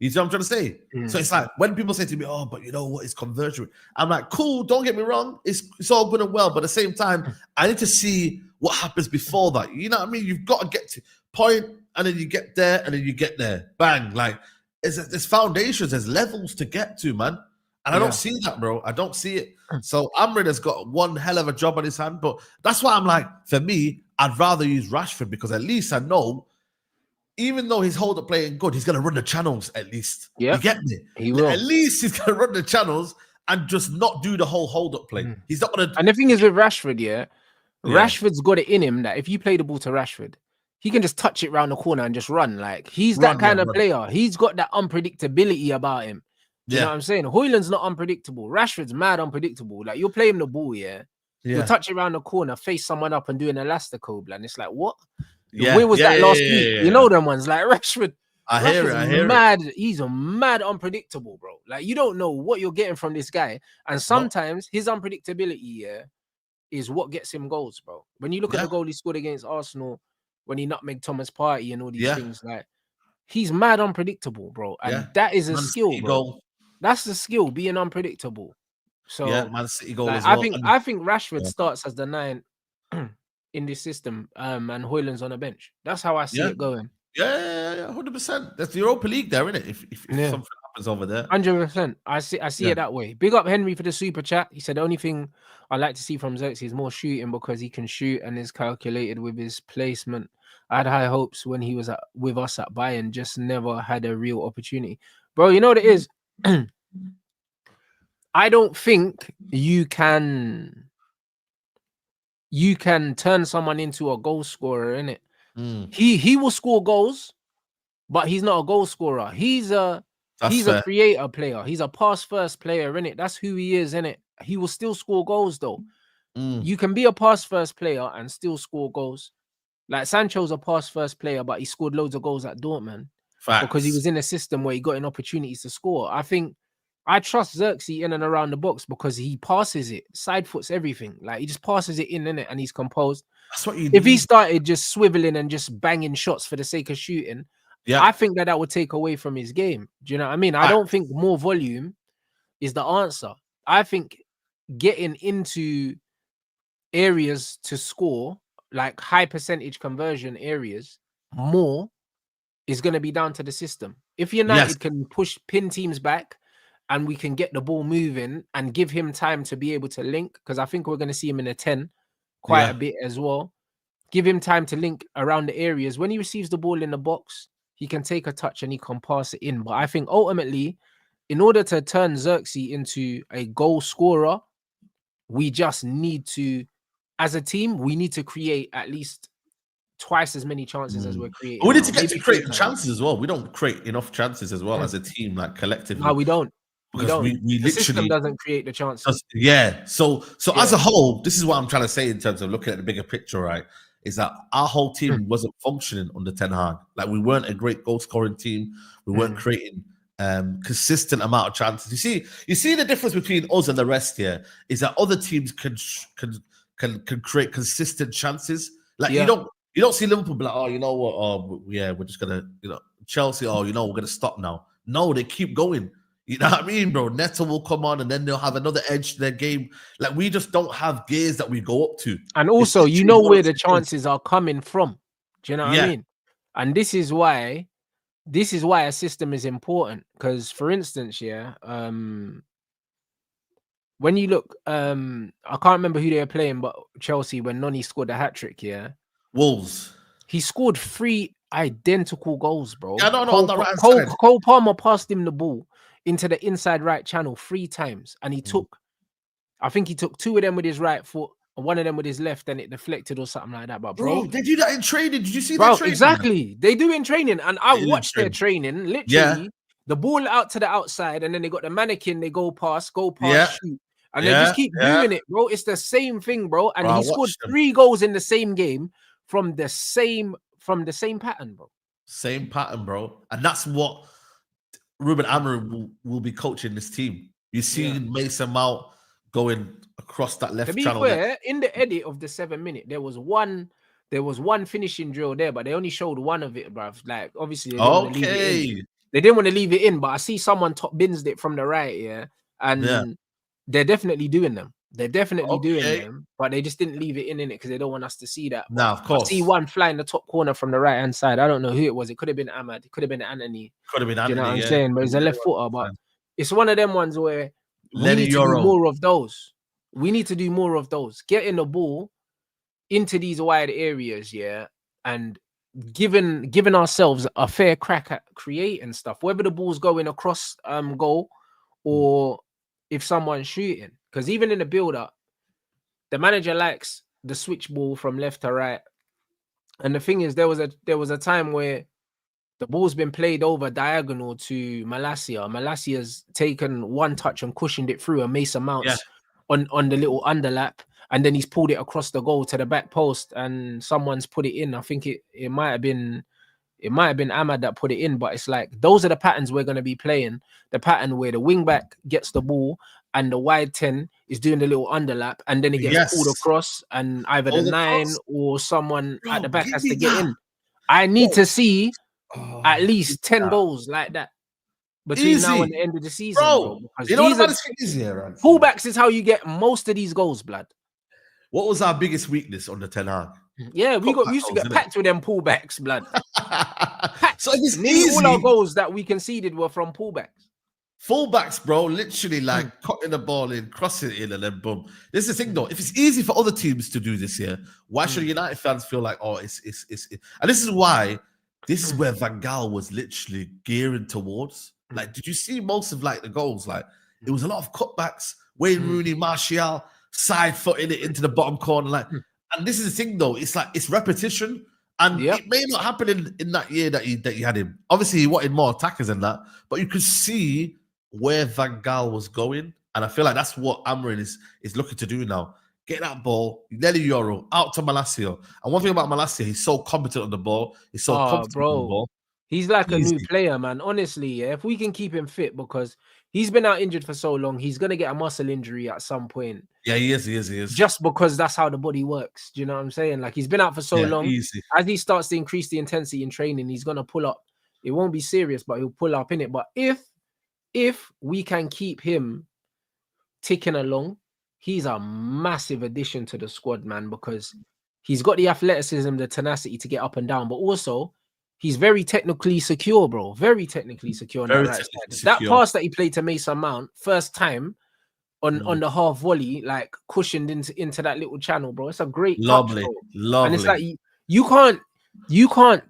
You see what I'm trying to say? So it's like when people say to me, "Oh, but you know what? It's conversion." I'm like, "Cool, don't get me wrong. It's all good and well, but at the same time, I need to see what happens before that. You know what I mean? You've got to get to point, and then you get there, and then you get there. Bang! Like there's foundations, there's levels to get to, man. And I don't see that, bro. I don't see it. So Amorim has got one hell of a job on his hand, but that's why I'm like, for me, I'd rather use Rashford because at least I know, even though he's hold-up playing good, he's going to run the channels at least.
Yeah,
you get me?
He will.
At least he's going to run the channels and just not do the whole hold-up play. He's not going to...
And the thing is with Rashford, Rashford's got it in him that if you play the ball to Rashford, he can just touch it around the corner and just run. Like, he's that kind of player. He's got that unpredictability about him. You know what I'm saying? Hojlund's not unpredictable. Rashford's mad unpredictable. Like, you'll play him the ball, you'll touch it around the corner, face someone up and do an elastico, and it's like, what? Where was that last week? You know them ones, like Rashford.
I hear it.
Mad. He's a mad unpredictable, bro. Like, you don't know what you're getting from this guy. And sometimes his unpredictability, is what gets him goals, bro. When you look at the goal he scored against Arsenal, when he nutmegged Thomas Partey and all these things, like, he's mad unpredictable, bro. And that is a skill, bro. That's the skill, being unpredictable. So
Man City goal
like,
as well.
I think Rashford starts as the 9 in this system, and Hojlund's on the bench. That's how I see it going.
Yeah, 100%. That's the Europa League there, isn't it? If something happens over there.
100%. I see it that way. Big up Henry for the super chat. He said the only thing I like to see from Xerxes is more shooting because he can shoot and is calculated with his placement. I had high hopes when he was with us at Bayern, just never had a real opportunity. Bro, you know what it is? I don't think you can turn someone into a goal scorer, innit? He will score goals, but he's not a goal scorer. He's a creator player. He's a pass first player, innit? That's who he is, innit? He will still score goals though. You can be a pass first player and still score goals. Like Sancho's a pass first player, but he scored loads of goals at Dortmund because he was in a system where he got in opportunities to score. I trust Xerxes in and around the box because he passes it, side foots everything. Like he just passes it in it, and he's composed.
That's what you
If
need.
he started just swiveling and just banging shots for the sake of shooting, I think that would take away from his game. Do you know what I mean? I don't think more volume is the answer. I think getting into areas to score, like high percentage conversion areas, more is going to be down to the system. If United can pin teams back and we can get the ball moving and give him time to be able to link, because I think we're going to see him in a 10 quite a bit as well. Give him time to link around the areas. When he receives the ball in the box, he can take a touch and he can pass it in. But I think ultimately, in order to turn Xerxes into a goal scorer, we just need to, as a team, we need to create at least twice as many chances as we're creating.
But we need to get to create chances as well. We don't create enough chances as well as a team, like collectively.
No, we don't.
Because we
the
literally
system doesn't create the chances.
So as a whole, this is what I'm trying to say in terms of looking at the bigger picture, right? Is that our whole team wasn't functioning under Ten Hag. Like we weren't a great goal scoring team. We weren't creating consistent amount of chances. You see the difference between us and the rest here is that other teams can create consistent chances. Like you don't see Liverpool be like, oh, you know what? Oh, yeah, we're just gonna, Chelsea. Oh, we're gonna stop now. No, they keep going. You know what I mean, bro? Neto will come on and then they'll have another edge to their game. Like, we just don't have gears that we go up to.
And also, where the chances are coming from. Do you know what I mean? And this is why a system is important. Because, for instance, when you look, I can't remember who they were playing, but Chelsea, when Noni scored a hat-trick,
Wolves.
He scored 3 identical goals, bro.
Yeah, no, on the right side.
Cole Palmer passed him the ball into the inside right channel 3 times, and he took, I think he took 2 of them with his right foot and 1 of them with his left, and it deflected or something like that. But bro,
they do that in training. Did you see
that
training?
Exactly. They do in training, and I watched their training. Literally, the ball out to the outside, and then they got the mannequin. They go past, shoot, and they just keep doing it, bro. It's the same thing, bro. And he scored 3 goals in the same game from the same pattern, bro.
Same pattern, bro. And that's what Ruben Amorim will be coaching this team. You see Mason Mount going across that left channel.
To be fair, in the edit of the 7-minute, there was one finishing drill there, but they only showed one of it, bruv. Like, obviously, they didn't want to leave it in, but I see someone top bins it from the right, and they're definitely doing them. They're definitely doing them, but they just didn't leave it in it because they don't want us to see that.
No, of course.
I see one fly in the top corner from the right hand side. I don't know who it was. It could have been Ahmad. It could have been Anthony.
Could have been Anthony.
You know what I'm saying? But it's a left footer. But it's one of them ones where we need to do more of those. We need to do more of those. Getting the ball into these wide areas, and giving ourselves a fair crack at creating stuff, whether the ball's going across goal or if someone's shooting. Because even in the build-up, the manager likes the switch ball from left to right. And the thing is, there was a time where the ball's been played over diagonal to Malacia. Malacia's taken one touch and cushioned it through, and Mason Mounts on the little underlap, and then he's pulled it across the goal to the back post, and someone's put it in. I think it might have been Ahmad that put it in, but it's like those are the patterns we're going to be playing. The pattern where the wing back gets the ball and the wide 10 is doing the little underlap, and then it gets pulled across, and either the 9 or someone at the back has to get in. I need to see at least 10 goals like that between now and the end of the season, bro.
You know what the baddest thing is here?
Fullbacks is how you get most of these goals, blood.
What was our biggest weakness on the Ten Hag?
Yeah, we used to get packed with them pullbacks, blood.
So it's easy.
All our goals that we conceded were from pullbacks.
Fullbacks, bro, literally like cutting the ball in, crossing it in, and then boom. This is the thing, though. If it's easy for other teams to do this here, why should United fans feel like, oh, it's and this is why this is where Van Gaal was literally gearing towards. Like, did you see most of like the goals? Like, it was a lot of cutbacks. Wayne Rooney, Martial, side footing it into the bottom corner. Like, and this is the thing, though. It's like it's repetition. And it may not happen in that year that he had him. Obviously, he wanted more attackers than that, but you could see where Van Gaal was going. And I feel like that's what Amorim is looking to do now. Get that ball, Nelly Euro, out to Malacia. And one thing about Malacia, he's so competent on the ball. He's so competent on the ball.
He's like a new player, man. Honestly, yeah. If we can keep him fit, because he's been out injured for so long, he's gonna get a muscle injury at some point.
Yeah, he is.
Just because that's how the body works. Do you know what I'm saying? Like, he's been out for so long.
Easy.
As he starts to increase the intensity in training, he's gonna pull up. It won't be serious, but he'll pull up in it. But if we can keep him ticking along, he's a massive addition to the squad, man, because he's got the athleticism, the tenacity to get up and down, but also he's very technically secure, bro. Very technically secure on the right side. That pass that he played to Mason Mount, first time on the half volley, like cushioned into that little channel, bro. It's a great touch, bro. And it's like you can't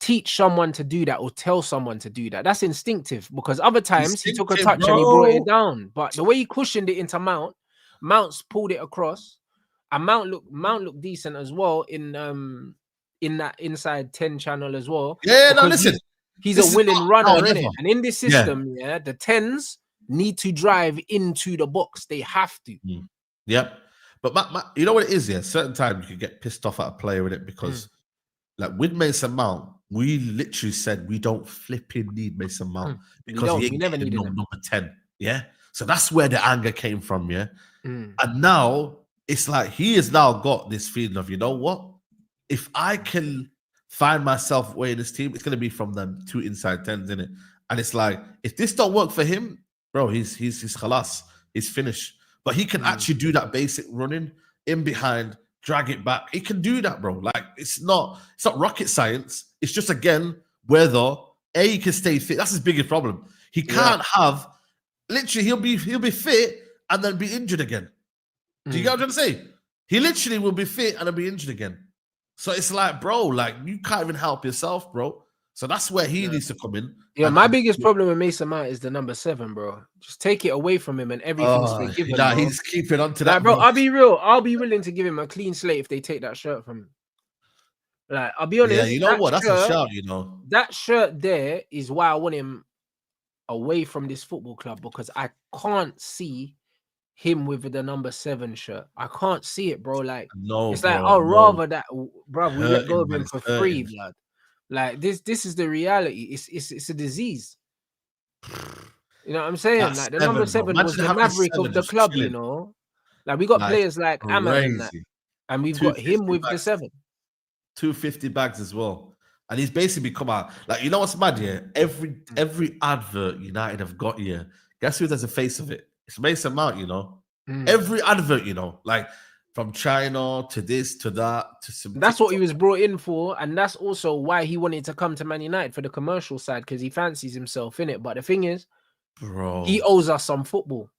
teach someone to do that or tell someone to do that. That's instinctive, because other times he took a touch and he brought it down. But the way he cushioned it into Mount's pulled it across, and Mount looked decent as well in that inside 10 channel as well.
Yeah, no, listen.
He's a willing runner, isn't it? And in this system, the 10s need to drive into the box. They have to.
Yep. But you know what it is, yeah? Certain times you can get pissed off at a player with it, because like with Mason Mount, we literally said we don't flipping need Mason Mount because he never needed number 10. Yeah. So that's where the anger came from, yeah. And now it's like he has now got this feeling of, you know what? If I can find myself way in this team, it's gonna be from them 2 inside 10s, isn't it? And it's like, if this don't work for him, bro, he's khalas, he's finished. But he can actually do that basic running in behind, drag it back. He can do that, bro. Like, it's not rocket science. It's just, again, whether he can stay fit. That's his biggest problem. He can't have, literally, he'll be fit and then be injured again. Do you get what I'm trying to say? He literally will be fit and then be injured again. So it's like, bro, like, you can't even help yourself, bro. So that's where he needs to come in.
Yeah, my biggest problem with Mason Mount is the number 7, bro. Just take it away from him and everything's forgiven.
Nah, he's keeping on to that,
bro. I'll be real. I'll be willing to give him a clean slate if they take that shirt from him. Like, I'll be honest.
Yeah, you know what? That's a shout, you know.
That shirt there is why I want him away from this football club, because I can't see him with the number 7 shirt. I can't see it, bro. Like, it's like, rather that, bro, we let go of him for free, blood. Like, this is the reality. It's a disease. You know what I'm saying? Like, the number 7 was the maverick of the club, you know. Like, we got players like Amorim, and we've got him with the 7.
250 bags as well. And he's basically come out. Like, you know what's mad here? Every advert United have got here, guess who there's a face of it? It's Mason Mount, you know. Every advert, you know, like from China to this to that to some.
That's what he was brought in for, and that's also why he wanted to come to Man United for the commercial side, because he fancies himself in it. But the thing is,
bro,
he owes us some football.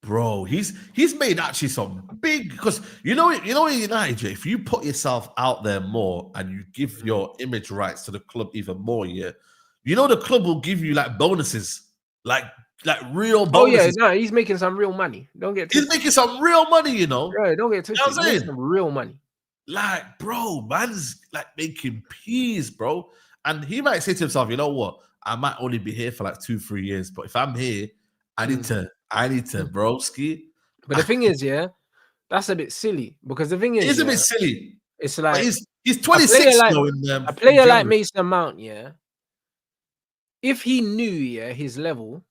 Bro, he's made actually some big, because you know in United, if you put yourself out there more and you give your image rights to the club even more, the club will give you like bonuses, like real bonuses.
Oh yeah, no, he's making some real money. Don't get
he's making some real money, you know.
Right, don't get twisted.
You know what I'm saying?
Some real money.
Like, bro, man's like making peas, bro. And he might say to himself, you know what? I might only be here for like 2-3 years, but if I'm here, I need to broski.
But the thing is, that's a bit silly, because the thing is,
it's a bit silly.
It's like
he's 26
a player like Mason Mount, if he knew his level,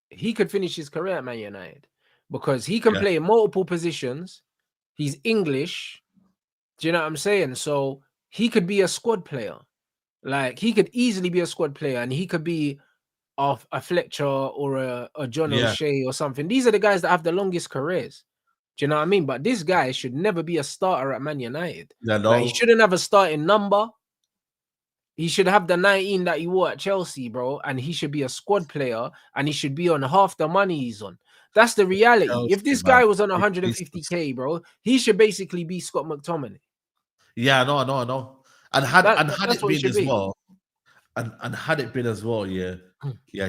he could finish his career at Man United, because he can play in multiple positions. He's English. Do you know what I'm saying? So he could be a squad player. Like, he could easily be a squad player, and he could be of a Fletcher or a John O'Shea or something. These are the guys that have the longest careers. Do you know what I mean? But this guy should never be a starter at Man United.
Yeah, no.
Like, he shouldn't have a starting number. He should have the 19 that he wore at Chelsea, bro, and he should be a squad player, and he should be on half the money he's on. That's the reality. If this guy was on 150k, bro, he should basically be Scott McTominay.
Yeah, I know. And had it been as well, and had it been as well, yeah,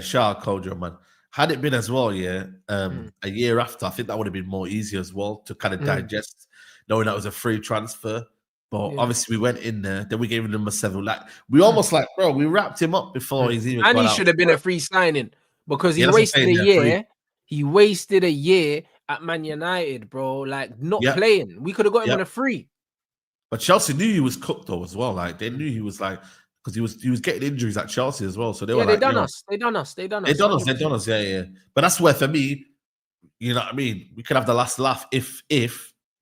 shout out Kojo, man. Had it been as well, a year after, I think that would have been more easy as well to kind of digest, knowing that was a free transfer. But obviously we went in there, then we gave him number 7. Like we almost like, bro, we wrapped him up before he's even.
And he should have been a free signing because he wasted a year. He wasted a year at Man United, bro. Like not playing. We could have got him on a free.
But Chelsea knew he was cooked though as well. Like they knew he was like, because he was getting injuries at Chelsea as well. So they were like,
they done us. They done us.
Yeah. But that's where for me, you know what I mean? We could have the last laugh if,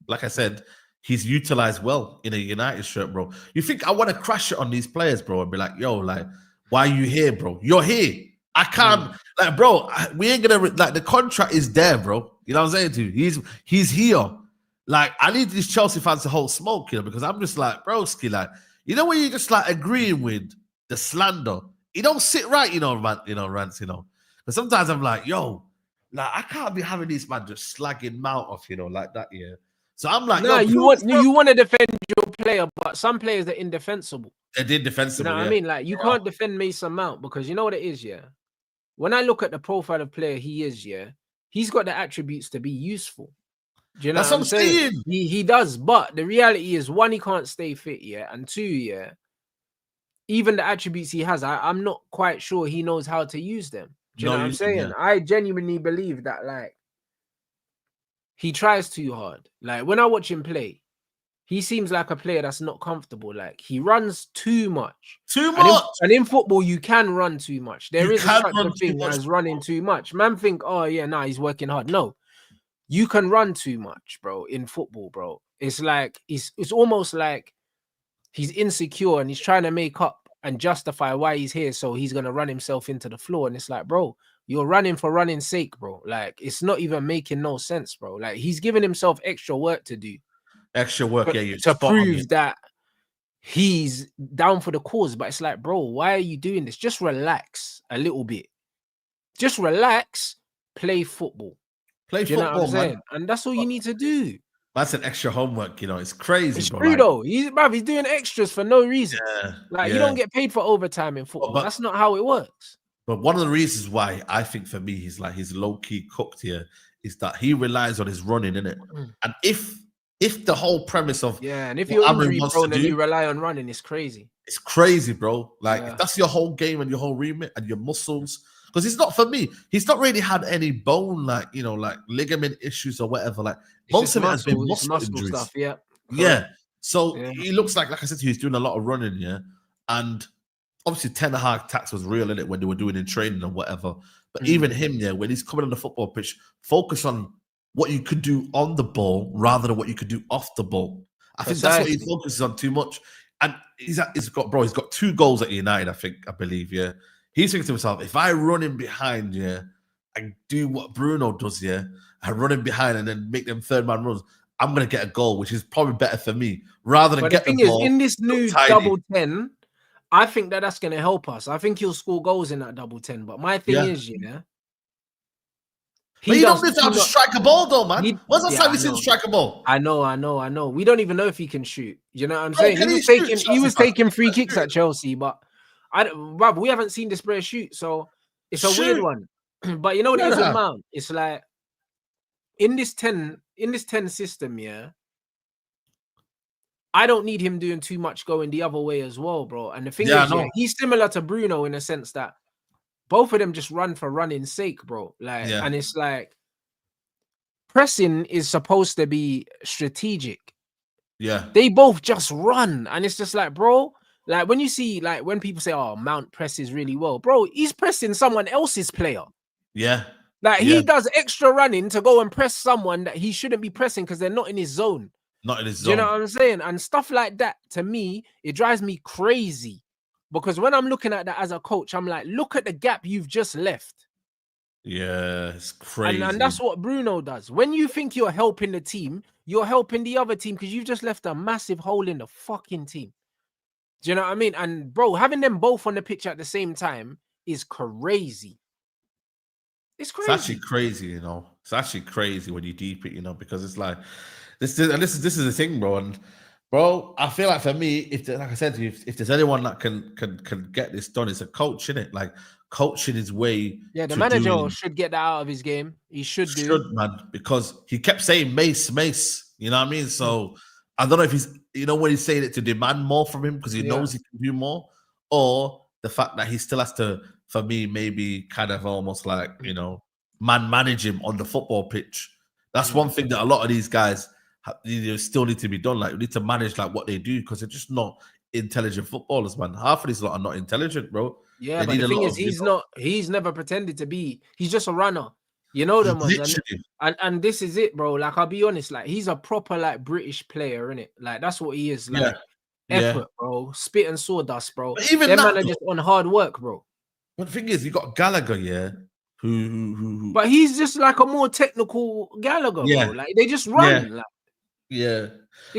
like I said, he's utilized well in a United shirt, bro. You think I want to crash it on these players, bro, and be like, yo, like, why are you here, bro? You're here. I can't, like, bro, we ain't gonna, like, the contract is there, bro. You know what I'm saying to you? He's here. Like, I need these Chelsea fans to hold smoke, you know, because I'm just like, broski, like, you know when you're just like agreeing with the slander, it don't sit right, you know, Rants, you know. But sometimes I'm like, yo, like, I can't be having these man just slagging Mount off, you know, like that, yeah. So I'm like,
no, you want to defend your player, but some players are indefensible.
They're indefensible.
You know what I mean? Like you can't defend Mason Mount because you know what it is, yeah. When I look at the profile of player he is, yeah, he's got the attributes to be useful. Do you know what I'm saying? He does, but the reality is, one, he can't stay fit, yeah, and two, yeah, even the attributes he has, I'm not quite sure he knows how to use them. Do you know what I'm saying? Yeah. I genuinely believe that, like, he tries too hard. Like, when I watch him play, he seems like a player that's not comfortable. Like, he runs too much. And in football, you can run too much. There is such a thing as running too much. Man think, oh, yeah, nah, he's working hard. No. You can run too much, bro, in football, bro. It's like, it's almost like he's insecure and he's trying to make up and justify why he's here. So he's going to run himself into the floor. And it's like, bro, you're running for running's sake, bro. Like, it's not even making no sense, bro. Like, he's giving himself extra work to do.
Extra work, yeah.
To prove that he's down for the cause. But it's like, bro, why are you doing this? Just relax a little bit. Just relax, play football.
Play football,
know what I'm saying? And that's all you need to do.
That's an extra homework, you know. It's crazy,
it's
bro.
True, though. He's doing extras for no reason. You don't get paid for overtime in football. But that's not how it works.
But one of the reasons why I think for me he's low-key cooked here is that he relies on his running, innit? And if the whole premise of
and if you're injury prone and you rely on running, it's crazy.
It's crazy, bro. Like if that's your whole game and your whole remit and your muscles. Because it's not for me. He's not really had any bone, like, you know, like ligament issues or whatever. Like most of it has been muscle injuries.
Stuff, yeah.
Yeah. So he looks like I said to you, he's doing a lot of running, yeah. And obviously Ten Hag tax was real in it when they were doing in training and whatever. But even him, yeah, when he's coming on the football pitch, focus on what you could do on the ball rather than what you could do off the ball. I think that's what he focuses on too much. And he's got 2 goals at United, I believe, yeah. He's thinking to himself, if I run in behind, yeah, and do what Bruno does, yeah, I run in behind and then make them third man runs, I'm going to get a goal, which is probably better for me, rather than get the ball.
In this new double 10, I think that's going to help us. I think he'll score goals in that double 10. But my thing is, yeah.
But you don't need to strike a ball, though, man. When's the last time we seen strike a ball?
I know. We don't even know if he can shoot. You know what I'm saying? He was taking free kicks at Chelsea, but we haven't seen this player shoot, so it's a weird one. But you know what it is with Mount? It's like in this 10 system, yeah. I don't need him doing too much going the other way as well, bro. And the thing is, he's similar to Bruno in a sense that both of them just run for running's sake, bro. Like, and it's like pressing is supposed to be strategic.
Yeah,
they both just run, and it's just like, bro. Like when you see, like when people say, "Oh, Mount presses really well," bro, he's pressing someone else's player.
Yeah,
like he does extra running to go and press someone that he shouldn't be pressing because they're not in his zone.
Not in his zone.
Do you know what I'm saying? And stuff like that, to me, it drives me crazy because when I'm looking at that as a coach, I'm like, look at the gap you've just left.
Yeah, it's crazy.
And that's what Bruno does. When you think you're helping the team, you're helping the other team because you've just left a massive hole in the fucking team. Do you know what I mean? And bro, having them both on the pitch at the same time is crazy. It's crazy.
It's actually crazy, you know. It's actually crazy when you deep it, you know, because it's like this is the thing, bro. And bro, I feel like for me, like I said to you, if there's anyone that can get this done, it's a coach, innit? Like coaching his way.
Yeah, the manager should get that out of his game. He should
man, because he kept saying Mace. You know what I mean? So I don't know if he's, you know, when he's saying it to demand more from him because he knows he can do more, or the fact that he still has to, for me, maybe kind of almost like, you know, manage him on the football pitch. That's one thing that a lot of these guys still need to be done. Like, we need to manage like what they do because they're just not intelligent footballers, man. Half of these lot are not intelligent, bro.
Yeah, but the thing is, he's never pretended to be. He's just a runner. You know them ones. And this is it, bro. Like, I'll be honest, like, he's a proper like British player, innit? Like, that's what he is. Like, effort, bro. Spit and sawdust, bro.
But even
them
that,
man are just on hard work, bro.
But the thing is, you got Gallagher, who
but he's just like a more technical Gallagher, bro. Like, they just run. Like,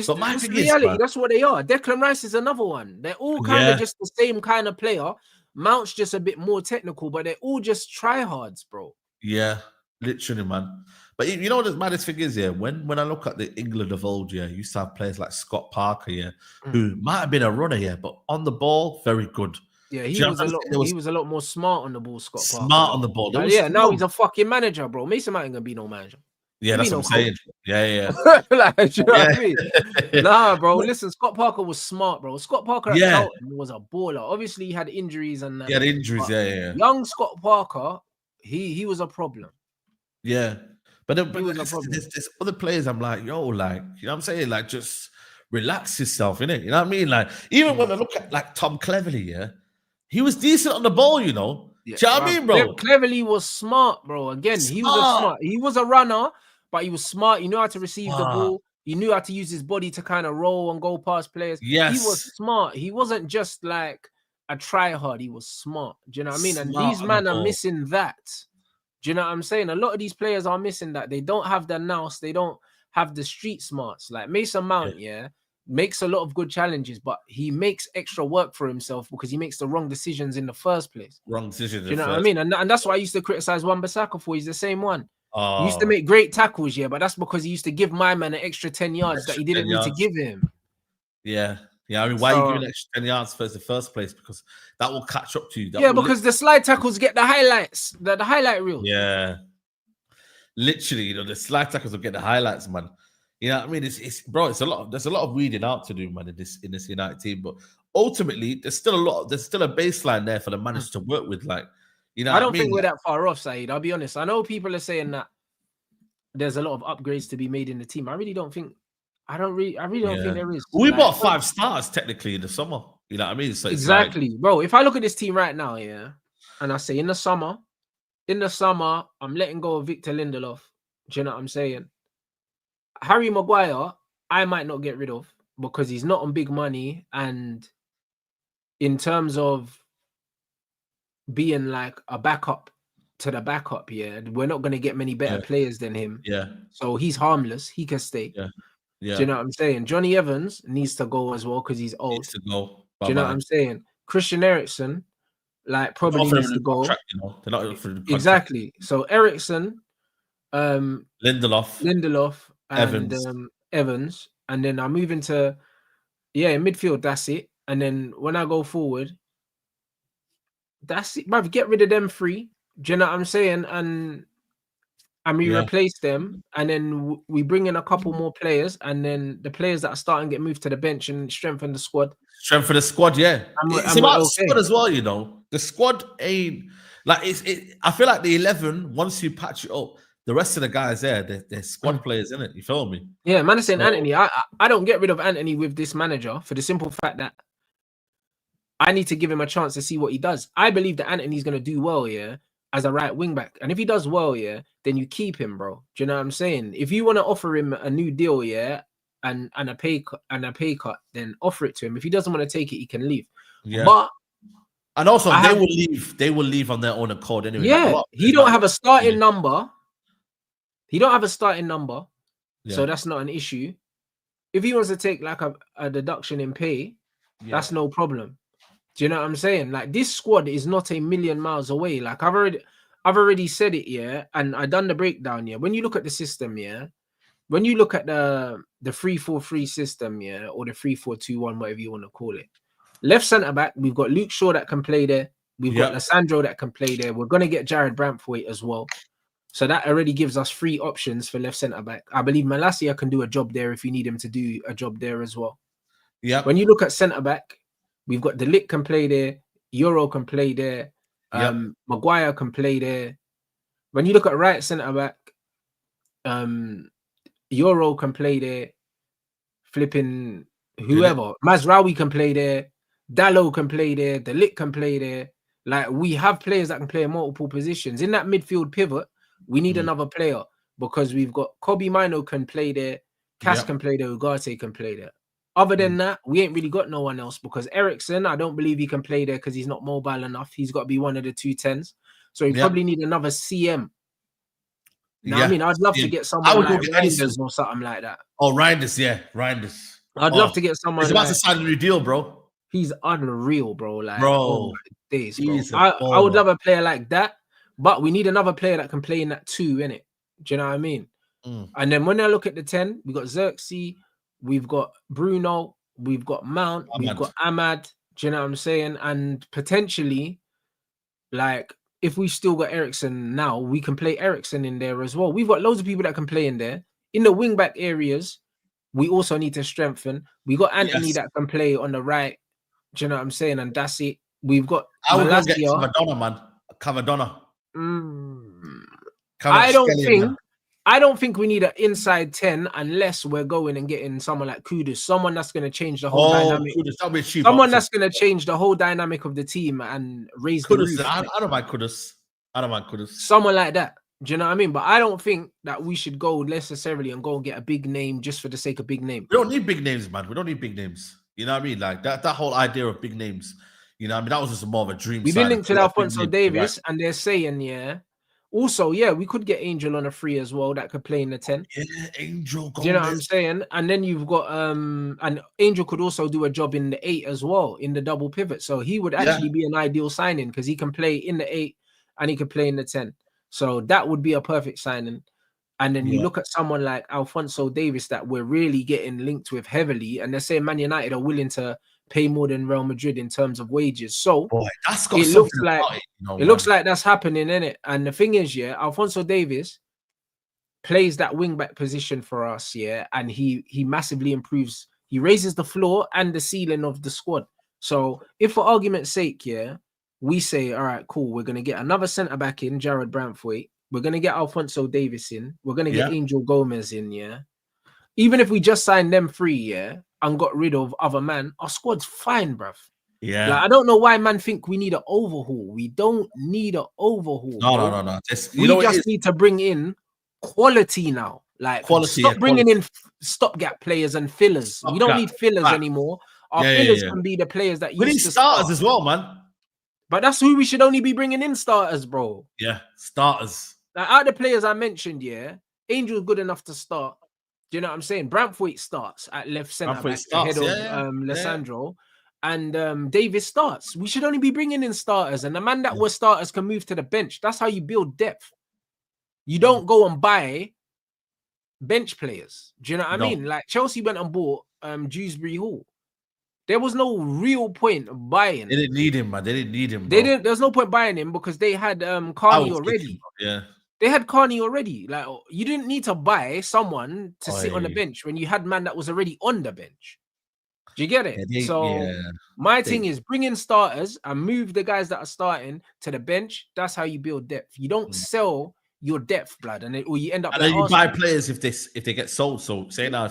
but my thing
reality,
is,
that's what they are. Declan Rice is another one. They're all kind of just the same kind of player. Mount's just a bit more technical, but they're all just tryhards, bro.
Yeah, literally, man. But you know what the maddest thing is, when I look at the England of old, you used to have players like Scott Parker, who might have been a runner, but on the ball, very good.
Yeah, he was a lot more smart on the ball, Scott Parker.
Smart on the ball.
Now he's a fucking manager, bro. Mason Mount ain't gonna be no manager.
Yeah, that's what I'm saying. Yeah.
Like, you know what I mean? Nah, bro. Listen, Scott Parker was smart, bro. Scott Parker at Charlton was a baller. Obviously, he had injuries and that.
He had injuries,
Young Scott Parker, he was a problem.
Yeah. But there's other players I'm like, yo, like, you know what I'm saying? Like, just relax yourself, innit? You know what I mean? Like, even when I look at like Tom Cleverley, he was decent on the ball, you know?
Yeah,
do you know what I mean, bro?
Cleverley was smart, bro. Again, he was smart. He was a runner, but he was smart. He knew how to receive the ball. He knew how to use his body to kind of roll and go past players.
Yes.
He was smart. He wasn't just like a try-hard. He was smart. Do you know what I mean? And these men are missing that. Do you know what I'm saying? A lot of these players are missing that. They don't have the nous. They don't have the street smarts. Like Mason Mount, makes a lot of good challenges, but he makes extra work for himself because he makes the wrong decisions in the first place.
Wrong decisions.
Do you know what I mean? And that's why I used to criticize Wan-Bissaka for. He's the same one. He used to make great tackles, but that's because he used to give my man an extra 10 yards that he didn't need to give him.
Yeah. I mean, why are you giving extra 10 yards for the first place? Because that will catch up to you.
Because the slide tackles get the highlights, the highlight reel.
Yeah. Literally, you know, the slide tackles will get the highlights, man. You know what I mean? It's bro, it's a lot. There's a lot of weeding out to do, man, in this United team. But ultimately, there's still a baseline there for the managers to work with. Like, you know,
I don't think we're that far off, Saeed. I'll be honest. I know people are saying that there's a lot of upgrades to be made in the team. I really don't think there is.
We bought 5 stars technically in the summer. You know what I mean? So
exactly, bro. If I look at this team right now, and I say in the summer, I'm letting go of Victor Lindelof. Do you know what I'm saying? Harry Maguire, I might not get rid of because he's not on big money. And in terms of being like a backup to the backup, we're not going to get many better players than him.
Yeah.
So he's harmless. He can stay.
Yeah.
Do you know what I'm saying? Johnny Evans needs to go as well because he's old.
Needs to go.
Do you know what I'm saying? Christian Eriksen, like, probably needs to go.
You know? They're not offering
exactly. So Eriksen,
Lindelof.
And Evans, and then I move into in midfield. That's it. And then when I go forward, that's it. Bruv, get rid of them 3. Do you know what I'm saying? And we replace them, and then we bring in a couple more players, and then the players that are starting get moved to the bench and strengthen the squad.
Strengthen the squad, it's about squad as well. You know, the squad ain't like I feel like the 11. Once you patch it up, the rest of the guys there, they're squad players, isn't it? You feel me?
Yeah, man is saying Anthony. I don't get rid of Anthony with this manager for the simple fact that I need to give him a chance to see what he does. I believe that Anthony's going to do well, as a right wing back. And if he does well, then you keep him, bro. Do you know what I'm saying? If you want to offer him a new deal, and a pay cut, then offer it to him. If he doesn't want to take it, he can leave.
Yeah.
But
and also they will leave. They will leave on their own accord anyway.
Yeah, he don't have a starting number. He don't have a starting number, so that's not an issue. If he wants to take like a deduction in pay, That's no problem. Do you know what I'm saying? Like, this squad is not a million miles away. Like, I've already said it, yeah, and I done the breakdown, yeah. When you look at the system, yeah, when you look at the 3-4-3 system, yeah, or the 3-4-2-1, whatever you want to call it, left centre back, we've got Luke Shaw that can play there. We've got Lissandro that can play there. We're gonna get Jared Brantwaite as well. So that already gives us 3 options for left centre back. I believe Malacia can do a job there if you need him to do a job there as well.
Yeah.
When you look at centre back, we've got Delict can play there, Euro can play there, Maguire can play there. When you look at right centre back, Euro can play there, flipping whoever. Mazraoui can play there, Diallo can play there, Delict can play there. Like, we have players that can play in multiple positions. In that midfield pivot, we need another player because we've got Kobe Mino can play there, Cass can play there, Ugarte can play there. Other than that, we ain't really got no one else because Ericsson, I don't believe he can play there because he's not mobile enough. He's got to be one of the 210s. So we probably need another CM. Now, I mean, I'd love to get someone like Reinders or something like that.
Oh, Reinders.
I'd love to get someone.
He's about to sign a new deal, bro.
He's unreal, bro. Like,
bro,
oh my days, bro. I would love a player like that, but we need another player that can play in that 2, innit? Do you know what I mean? And then when I look at the 10, we got Xerxes, we've got Bruno, we've got Mount, we've got Ahmad. Do you know what I'm saying? And potentially, like, if we still got Ericsson now, we can play Ericsson in there as well. We've got loads of people that can play in there. In the wing back areas, we also need to strengthen. We got Anthony that can play on the right. Do you know what I'm saying? And that's it. We've got.
I would go get Cavadonna, man. Cavadonna.
I don't think we need an inside 10 unless we're going and getting someone like Kudus, someone that's going to change the whole dynamic. Someone that's going to change the whole dynamic of the team and raise the roof.
I don't mind Kudus.
Someone like that. Do you know what I mean? But I don't think that we should go necessarily and go and get a big name just for the sake of big name.
We don't need big names, man. We don't need big names. You know what I mean? Like that whole idea of big names. You know what I mean? That was just more of a dream.
We've been linked with Alphonso Davies, and they're saying, also, we could get Angel on a free as well that could play in the 10.
Yeah, Angel.
Do you know what I'm saying? And then you've got and Angel could also do a job in the 8 as well, in the double pivot. So he would actually be an ideal signing because he can play in the 8 and he can play in the 10. So that would be a perfect signing. And then you look at someone like Alphonso Davies that we're really getting linked with heavily, and they're saying Man United are willing to pay more than Real Madrid in terms of wages. So it looks like that's happening, innit? And the thing is, Alphonso Davies plays that wing back position for us, and he massively improves. He raises the floor and the ceiling of the squad. So if for argument's sake, we say, all right, cool, we're gonna get another centre back in, Jared Brantwaite. We're gonna get Alphonso Davies in. We're gonna get Angel Gomez in, Even if we just signed them 3, and got rid of other man, our squad's fine, bruv.
Yeah.
Like, I don't know why man think we need an overhaul. We don't need an overhaul.
No.
We just need to bring in quality now. Like, stop bringing in stopgap players and fillers. We don't need fillers anymore. Our fillers can be the players that
we need starters as well, man.
But that's who we should only be bringing in, starters, bro.
Yeah, starters.
Like, out of the players I mentioned, Angel's good enough to start. Do you know what I'm saying? Brantwaite starts at left centre back ahead of Lissandro, and Davis starts. We should only be bringing in starters, and the man that were starters can move to the bench. That's how you build depth. You don't go and buy bench players. Do you know what I mean? Like Chelsea went and bought Dewsbury Hall. There was no real point of buying.
They didn't need him, man. They didn't need him.
There's no point buying him because they had Carney already. They had Carney already. Like, you didn't need to buy someone to sit on the bench when you had man that was already on the bench. Do you get it? My thing is bring in starters and move the guys that are starting to the bench. That's how you build depth. You don't sell your depth, blood, or you end up.
And then you buy players if they get sold. So say now,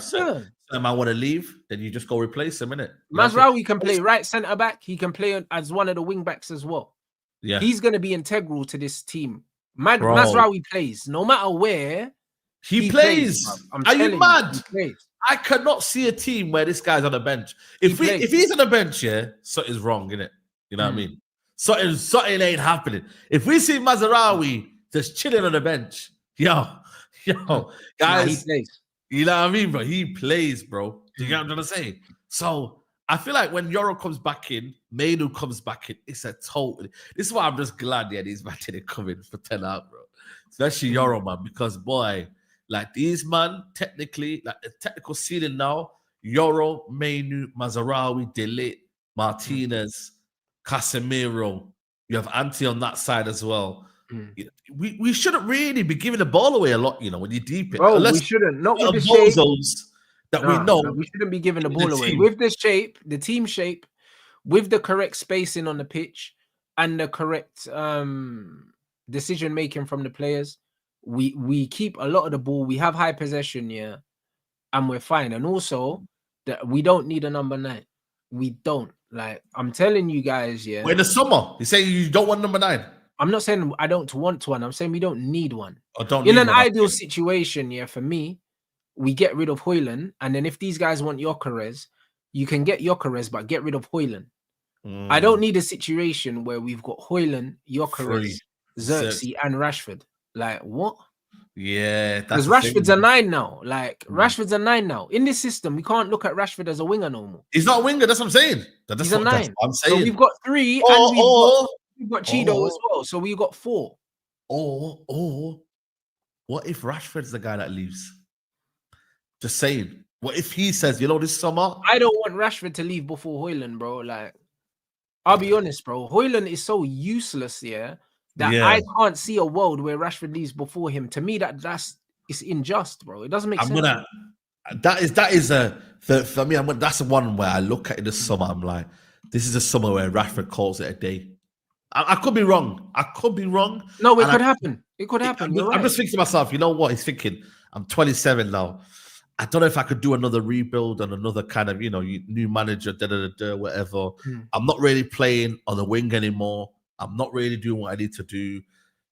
I want to leave, then you just go replace them, innit?
Mazraoui can play right centre back. He can play as one of the wing backs as well.
Yeah,
he's going to be integral to this team. Mazraoui plays no matter where
he plays. Are you mad? I cannot see a team where this guy's on the bench. If he's on the bench, something's wrong, innit? You know what I mean? Something ain't happening. If we see Mazraoui just chilling on the bench, yo, guys,
he plays.
You know what I mean, bro? He plays, bro. Do you get what I'm trying to say? So I feel like when Euro comes back in, Mainu comes back in, it's a total. This is why I'm just glad these man didn't come in for Ten Hag, bro. Especially Euro, man, because boy, like these man, technically, like the technical ceiling now, Euro, Mainu, Mazarawi, De Ligt, Martinez, Casemiro. You have Ante on that side as well. We shouldn't really be giving the ball away a lot, when you deep it.
Bro,
Unless
we shouldn't. Not with the
bozos
shape.
that we know.
We shouldn't be giving the ball away.
team.
With the shape, the team shape, with the correct spacing on the pitch and the correct decision making from the players, we keep a lot of the ball. We have high possession, and we're fine. And also, that we don't need a number 9. We don't. Like, I'm telling you guys,
Well, in the summer, you say you don't want number 9.
I'm not saying I don't want one. I'm saying we don't need one.
In
an ideal situation, for me, we get rid of Hojlund, and then if these guys want Gyökeres, you can get Gyökeres, but get rid of Hojlund. I don't need a situation where we've got Hojlund, Gyökeres, Xerxes, and Rashford. Like, what?
Yeah,
because Rashford's a 9 now. Like, Rashford's a 9 now. In this system, we can't look at Rashford as a winger no more.
He's not a winger. That's what I'm saying.
He's a 9.
That's what I'm saying.
So we've got 3, and we've got Cheeto as well. So we've got 4.
Or what if Rashford's the guy that leaves? Just saying. What if he says, this summer?
I don't want Rashford to leave before Hojlund, bro. Like, I'll be honest, bro. Hojlund is so useless, that I can't see a world where Rashford leaves before him. To me, it's unjust, bro. It doesn't make sense.
That is for me. That's the one where I look at it this summer. I'm like, this is a summer where Rashford calls it a day. I could be wrong.
No, it could happen. It could happen.
I'm just thinking to myself, you know what? He's thinking, I'm 27 now. I don't know if I could do another rebuild and another kind of, new manager, whatever. I'm not really playing on the wing anymore. I'm not really doing what I need to do.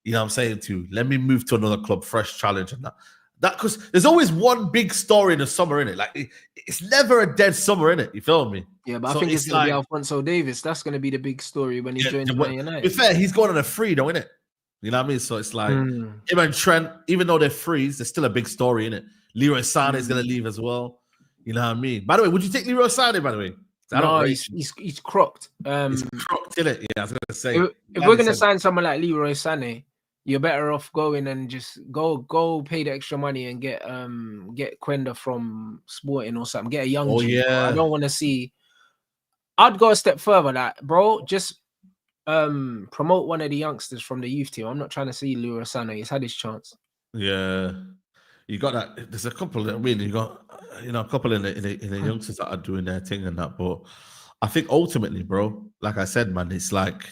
You know what I'm saying to you? Let me move to another club, fresh challenge and that. Because there's always one big story in the summer, innit? Like, it's never a dead summer, innit? You feel me?
Yeah, but I think it's going to be Alphonso Davies. That's going to be the big story when he joins Man United.
To be fair, he's going on a free, though, innit? You know what I mean? So it's like, him and Trent, even though they're frees, there's still a big story, innit? Leroy Sané is going to leave as well. You know what I mean? By the way, would you take Leroy Sané, by the way?
No, he's crocked.
He's crocked, innit? Yeah, I was going to say.
If we're going to sign someone like Leroy Sané, you're better off going and just go pay the extra money and get Quenda from Sporting or something. Get a young G. I don't want to see. I'd go a step further. That bro, just promote one of the youngsters from the youth team. I'm not trying to see Leroy Sané. He's had his chance.
Yeah, you got that. There's a couple that really you got. A couple in the youngsters that are doing their thing and that. But I think ultimately, bro, like I said, man, it's like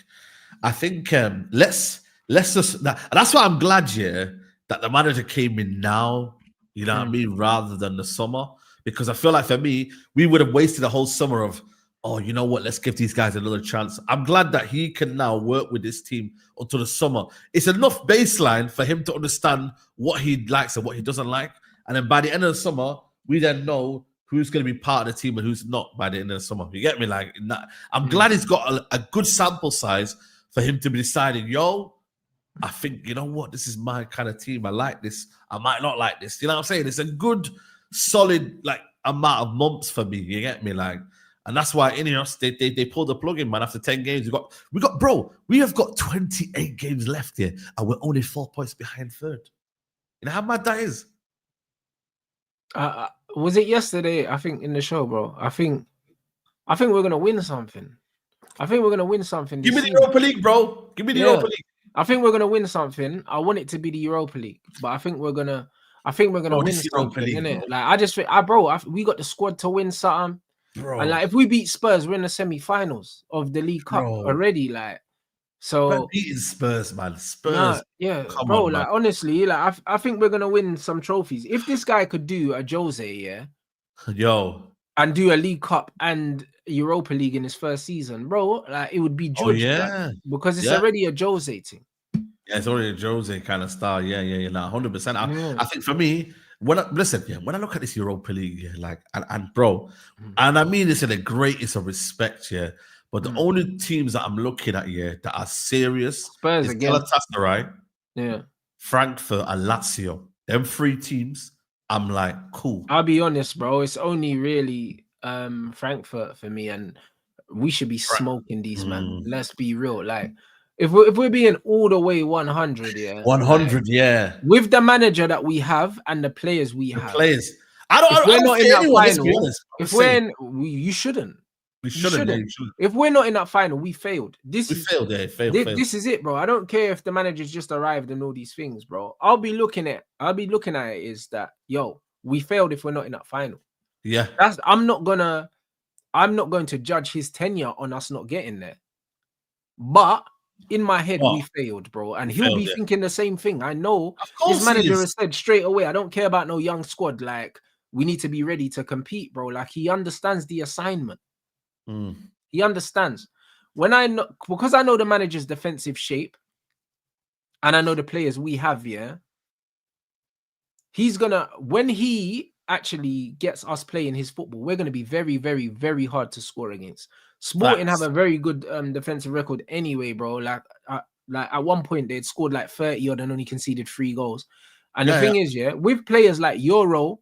I think let's just that's why I'm glad, that the manager came in now, you know what I mean, rather than the summer. Because I feel like for me, we would have wasted a whole summer of, oh, you know what, let's give these guys another chance. I'm glad that he can now work with this team until the summer. It's enough baseline for him to understand what he likes and what he doesn't like. And then by the end of the summer, we then know who's going to be part of the team and who's not by the end of the summer. You get me? Like, I'm glad he's got a good sample size for him to be deciding, I think, you know what, this is my kind of team. I like this. I might not like this. You know what I'm saying? It's a good, solid, amount of months for me. You get me? And that's why Ineos, they pulled the plug in, man. After 10 games, we have got 28 games left here, and we're only 4 points behind third. You know how mad that is?
Was it yesterday? I think in the show, bro. I think we're gonna win something. Give me
the Europa League, bro. Give me the Europa League.
I think we're gonna win something. I want it to be the Europa League, but I think we're gonna win something, innit? I just think, we got the squad to win something. Bro. And if we beat Spurs, we're in the semi-finals of the League Cup already. So
beating Spurs, man. Spurs.
Come on, honestly, I think we're gonna win some trophies. If this guy could do a Jose, and do a League Cup and Europa League in his first season, bro, it would be judged, because it's already a Jose thing.
Yeah, it's already a Jose kind of style. Yeah, 100%. I think for me, when I look at this Europa League, and bro, and I mean this in the greatest of respect, but the only teams that I'm looking at that are serious
Spurs
is
again,
Galatasaray, Frankfurt, and Lazio. Them 3 teams, I'm like, cool.
I'll be honest, bro. It's only really Frankfurt for me, and we should be smoking these, man.
Mm.
Let's be real. Like, if we're being all the way 100, yeah,
100,
like,
yeah.
with the manager that we have and the players we have,
Players. I
if we're
don't
not in
fear
that
anyone, let's be
final,
honest.
if we're in, you shouldn't.
We
You
shouldn't. Yeah,
shouldn't.
you shouldn't.
If we're not in that final, we failed.
We failed, yeah. Failed.
This is it, bro. I don't care if the manager's just arrived and all these things, bro. I'll be looking at it is that, yo, we failed if we're not in that final.
Yeah.
I'm not going to judge his tenure on us not getting there. But in my head, we failed, bro. And he'll be thinking the same thing. I know his manager has said straight away, I don't care about no young squad. Like, we need to be ready to compete, bro. Like, he understands the assignment. He understands. Because I know the manager's defensive shape and I know the players we have, yeah, when he actually gets us playing his football, we're going to be very, very, very hard to score against. Sporting have a very good defensive record anyway, bro. Like at one point they'd scored like 30 odd and only conceded 3 goals. And the thing is, yeah, with players like Euro,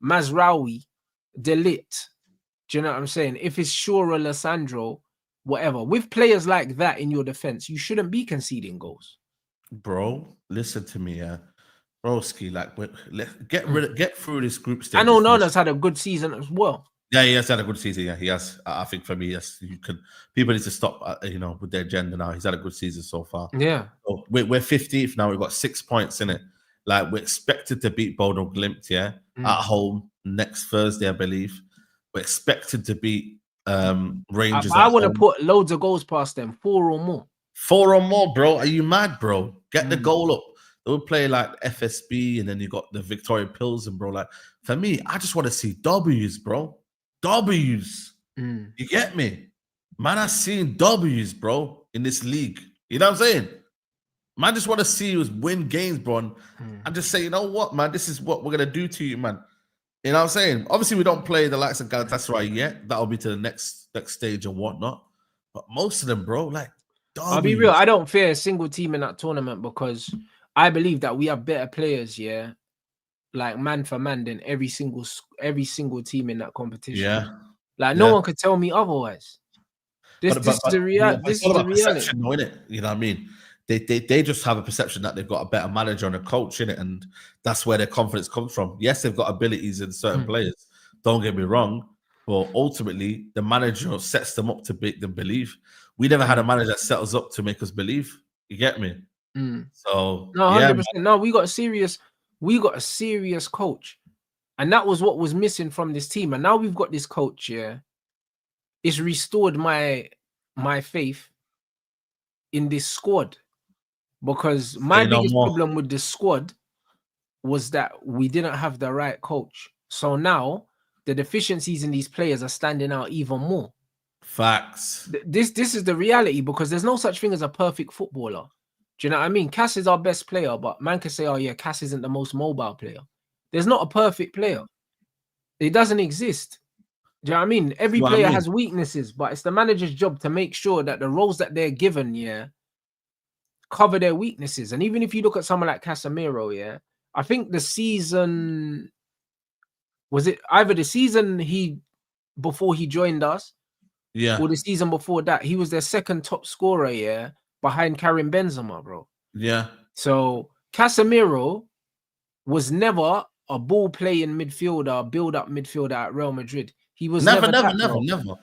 Mazraoui, De Ligt, do you know what I'm saying? If it's Shura, Lissandro, whatever, with players like that in your defense, you shouldn't be conceding goals.
Bro, listen to me, yeah. Broski, like, get through this group stage.
I know Nana's had a good season as well.
Yeah, he has had a good season. Yeah, he has. I think for me, yes, people need to stop, with their agenda now. He's had a good season so far.
Yeah.
So we're 15th now. We've got 6 points in it. Like, we're expected to beat Bodo Glimt, yeah, at home next Thursday, I believe. We're expected to beat Rangers.
I want to put loads of goals past them, 4 or more.
4 or more, bro. Are you mad, bro? Get the goal up. They'll play like FSB, and then you got the Victoria Pilsen, bro. Like, for me, I just want to see W's, bro. W's. You get me? Man, I've seen W's, bro, in this league. You know what I'm saying? Man, I just want to see you win games, bro. And just say, you know what, man, this is what we're going to do to you, man. You know what I'm saying? Obviously, we don't play the likes of Galatasaray yet. That'll be to the next stage and whatnot. But most of them, bro, like, W's.
I'll be real. I don't fear a single team in that tournament because I believe that we have better players, yeah, like man for man than every single team in that competition.
Yeah.
Like, no one could tell me otherwise. This is the reality. This is the reality.
You know what I mean? They just have a perception that they've got a better manager and a coach in it, and that's where their confidence comes from. Yes, they've got abilities in certain players. Don't get me wrong, but ultimately the manager sets them up to make them believe. We never had a manager that set us up to make us believe. You get me? So
no, 100%. No, we got a serious coach, and that was what was missing from this team. And now we've got this coach. Yeah, it's restored my faith in this squad, because my biggest problem with the squad was that we didn't have the right coach. So now the deficiencies in these players are standing out even more.
Facts.
This is the reality, because there's no such thing as a perfect footballer. Do you know what I mean? Cass is our best player, but man can say, oh yeah, Cass isn't the most mobile player. There's not a perfect player. It doesn't exist. Do you know what I mean? Every player has weaknesses, but it's the manager's job to make sure that the roles that they're given, yeah, cover their weaknesses. And even if you look at someone like Casemiro, yeah, I think the season, was it either the season before he joined us,
yeah,
or the season before that, he was their second top scorer, yeah, behind Karim Benzema, bro.
Yeah.
So Casemiro was never a ball playing midfielder, build up midfielder at Real Madrid. He was never.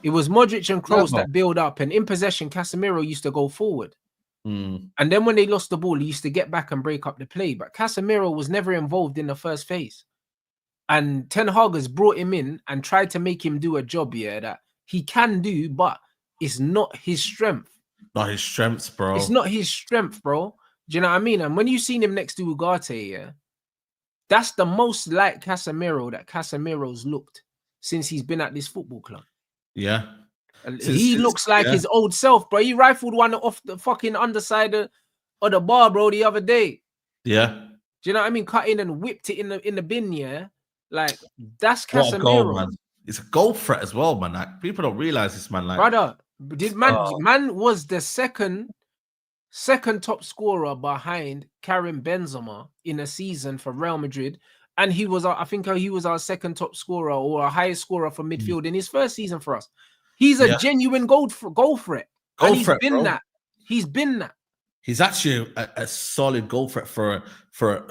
It was Modric and Kroos that build up, and in possession, Casemiro used to go forward. And then when they lost the ball, he used to get back and break up the play. But Casemiro was never involved in the first phase. And Ten Hag has brought him in and tried to make him do a job here that he can do, but it's not his strength.
Not his strengths, bro.
It's not his strength, bro. Do you know what I mean? And when you seen him next to Ugarte, yeah, that's the most like Casemiro that Casemiro's looked since he's been at this football club.
Yeah.
He looks like his old self, bro. He rifled one off the fucking underside of the bar, bro, the other day.
Yeah.
Do you know what I mean? Cut in and whipped it in the bin, yeah? Like, that's Casemiro.
What a goal, man. It's a goal threat as well, man. Like, people don't realize this, man. Like,
brother, man was the second top scorer behind Karim Benzema in a season for Real Madrid, and he was, I think he was our second top scorer or our highest scorer for midfield in his first season for us. He's a genuine goal threat. And he's been that. He's been that.
He's actually a solid goal threat for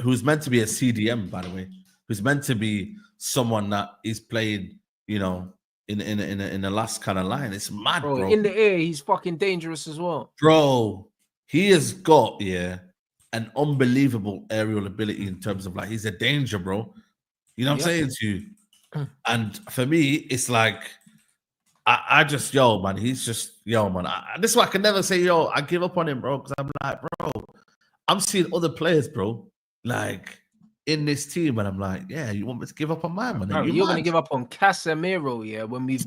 who's meant to be a CDM, by the way, who's meant to be someone that is playing, you know, in the last kind of line. It's mad, bro.
In the air, he's fucking dangerous as well.
Bro, he has got, an unbelievable aerial ability in terms of, like, he's a danger, bro. You know what I'm saying to you? And for me, it's like, I just, man, he's just, man. This is why I can never say, I give up on him, bro, because I'm like, bro, I'm seeing other players, bro, like, in this team, and I'm like, you want me to give up on mine, man?
Bro, you're going to give up on Casemiro, when we've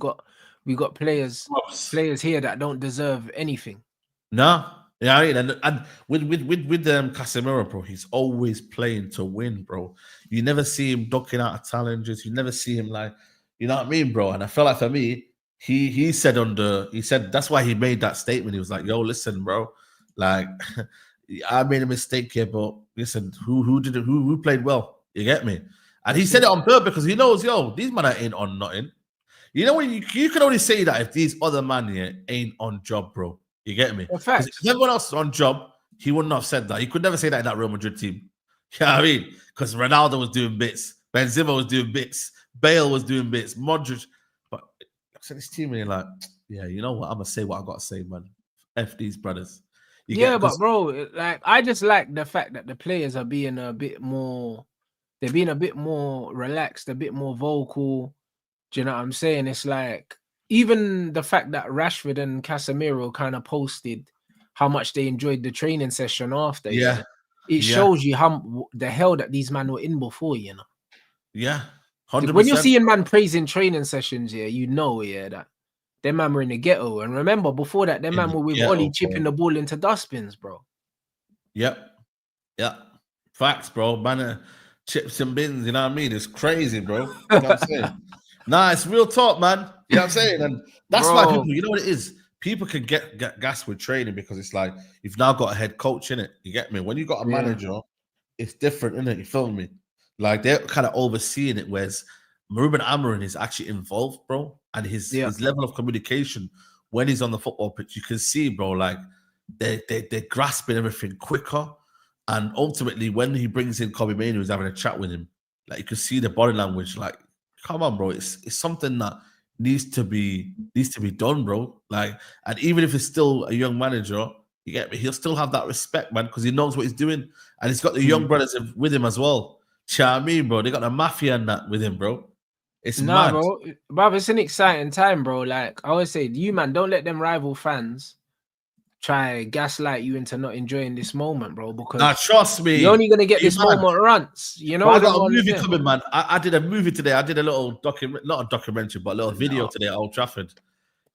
got players here that don't deserve anything.
No. Yeah, and with Casemiro, bro, he's always playing to win, bro. You never see him ducking out of challenges. You never see him, like, you know what I mean, bro? And I felt like, for me, he said that's why he made that statement. He was like, yo, listen, bro, like, I made a mistake here, but listen, who played well? You get me? And he said it on purpose because he knows, these men ain't on nothing. You know when you can only say that if these other men here ain't on job, bro. You get me? If everyone else is on job, he wouldn't have said that. He could never say that in that Real Madrid team. You know what I mean? Because Ronaldo was doing bits, Benzema was doing bits, Bale was doing bits, Modric. But I said this team, and you're like, you know what? I'm gonna say what I gotta say, man. F these brothers.
But bro, like, I just like the fact that the players are being a bit more. They're being a bit more relaxed, a bit more vocal. Do you know what I'm saying? It's like, even the fact that Rashford and Casemiro kind of posted how much they enjoyed the training session after. It shows you how the hell that these men were in before, you know.
Yeah, 100%.
When you're seeing man praising training sessions, you know, that them man were in the ghetto. And remember, before that, them man were with Ollie chipping the ball into dustbins, bro.
Yep. Facts, bro. Man, chips and bins, you know what I mean? It's crazy, bro. You know what I'm saying? Nah, it's real talk, man. You know what I'm saying? And that's why people, you know what it is? People can get gas with training because it's like, you've now got a head coach in it. You get me? When you got a manager, it's different, isn't it? You feel me? Like, they're kind of overseeing it, whereas Ruben Amorim is actually involved, bro. And his level of communication when he's on the football pitch, you can see, bro, like, they're grasping everything quicker. And ultimately, when he brings in Kobe Mainoo, who's having a chat with him, like, you can see the body language, like, come on, bro. It's something that needs to be done, bro. Like, and even if it's still a young manager, you get me, he'll still have that respect, man, because he knows what he's doing, and he's got the young brothers with him as well. You know what I mean, bro? They got the mafia and that with him, bro. It's mad,
bro. It's an exciting time, bro. Like I always say, you man, don't let them rival fans try gaslight you into not enjoying this moment, bro. Because
trust me,
you're only gonna get this moment once. You know,
bro, I got a movie coming, man. I did a movie today. I did a little not a documentary, but a little video today at Old Trafford.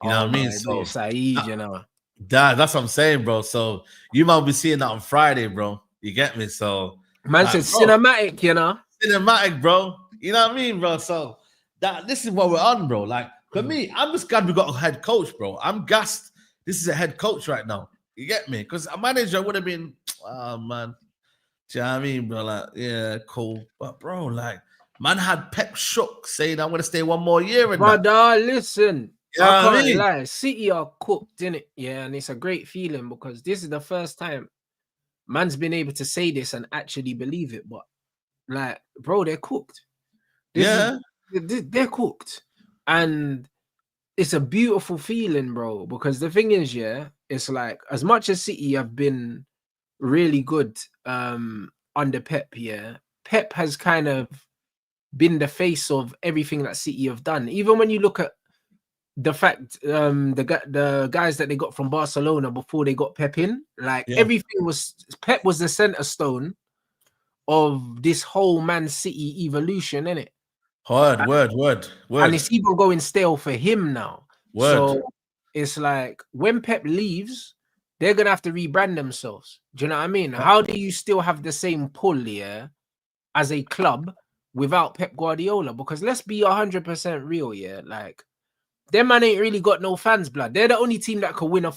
You know what I mean? So
Saeed, you know.
That's what I'm saying, bro. So you might be seeing that on Friday, bro. You get me? So
man said cinematic, you know.
Cinematic, bro. You know what I mean, bro? So this is what we're on, bro. Like, for me, I'm just glad we got a head coach, bro. I'm gassed. This is a head coach right now. You get me? Because a manager would have been, oh, man. Do you know what I mean, bro? Like, yeah, cool. But, bro, like, man had Pep shook saying, I want to stay one more year. And
brother, listen. I can't lie. City are cooked, innit? Yeah, and it's a great feeling because this is the first time man's been able to say this and actually believe it. But, like, bro, they're cooked. They're cooked. And it's a beautiful feeling, bro, because the thing is, it's like, as much as City have been really good under Pep, Pep has kind of been the face of everything that City have done. Even when you look at the fact, the guys that they got from Barcelona before they got Pep in, like, everything was, Pep was the center stone of this whole Man City evolution, innit?
Word.
And it's even going stale for him now. So it's like, when Pep leaves, they're gonna have to rebrand themselves. Do you know what I mean? How do you still have the same pull, as a club without Pep Guardiola? Because let's be 100% real, like, them man ain't really got no fans, blood. They're the only team that could win a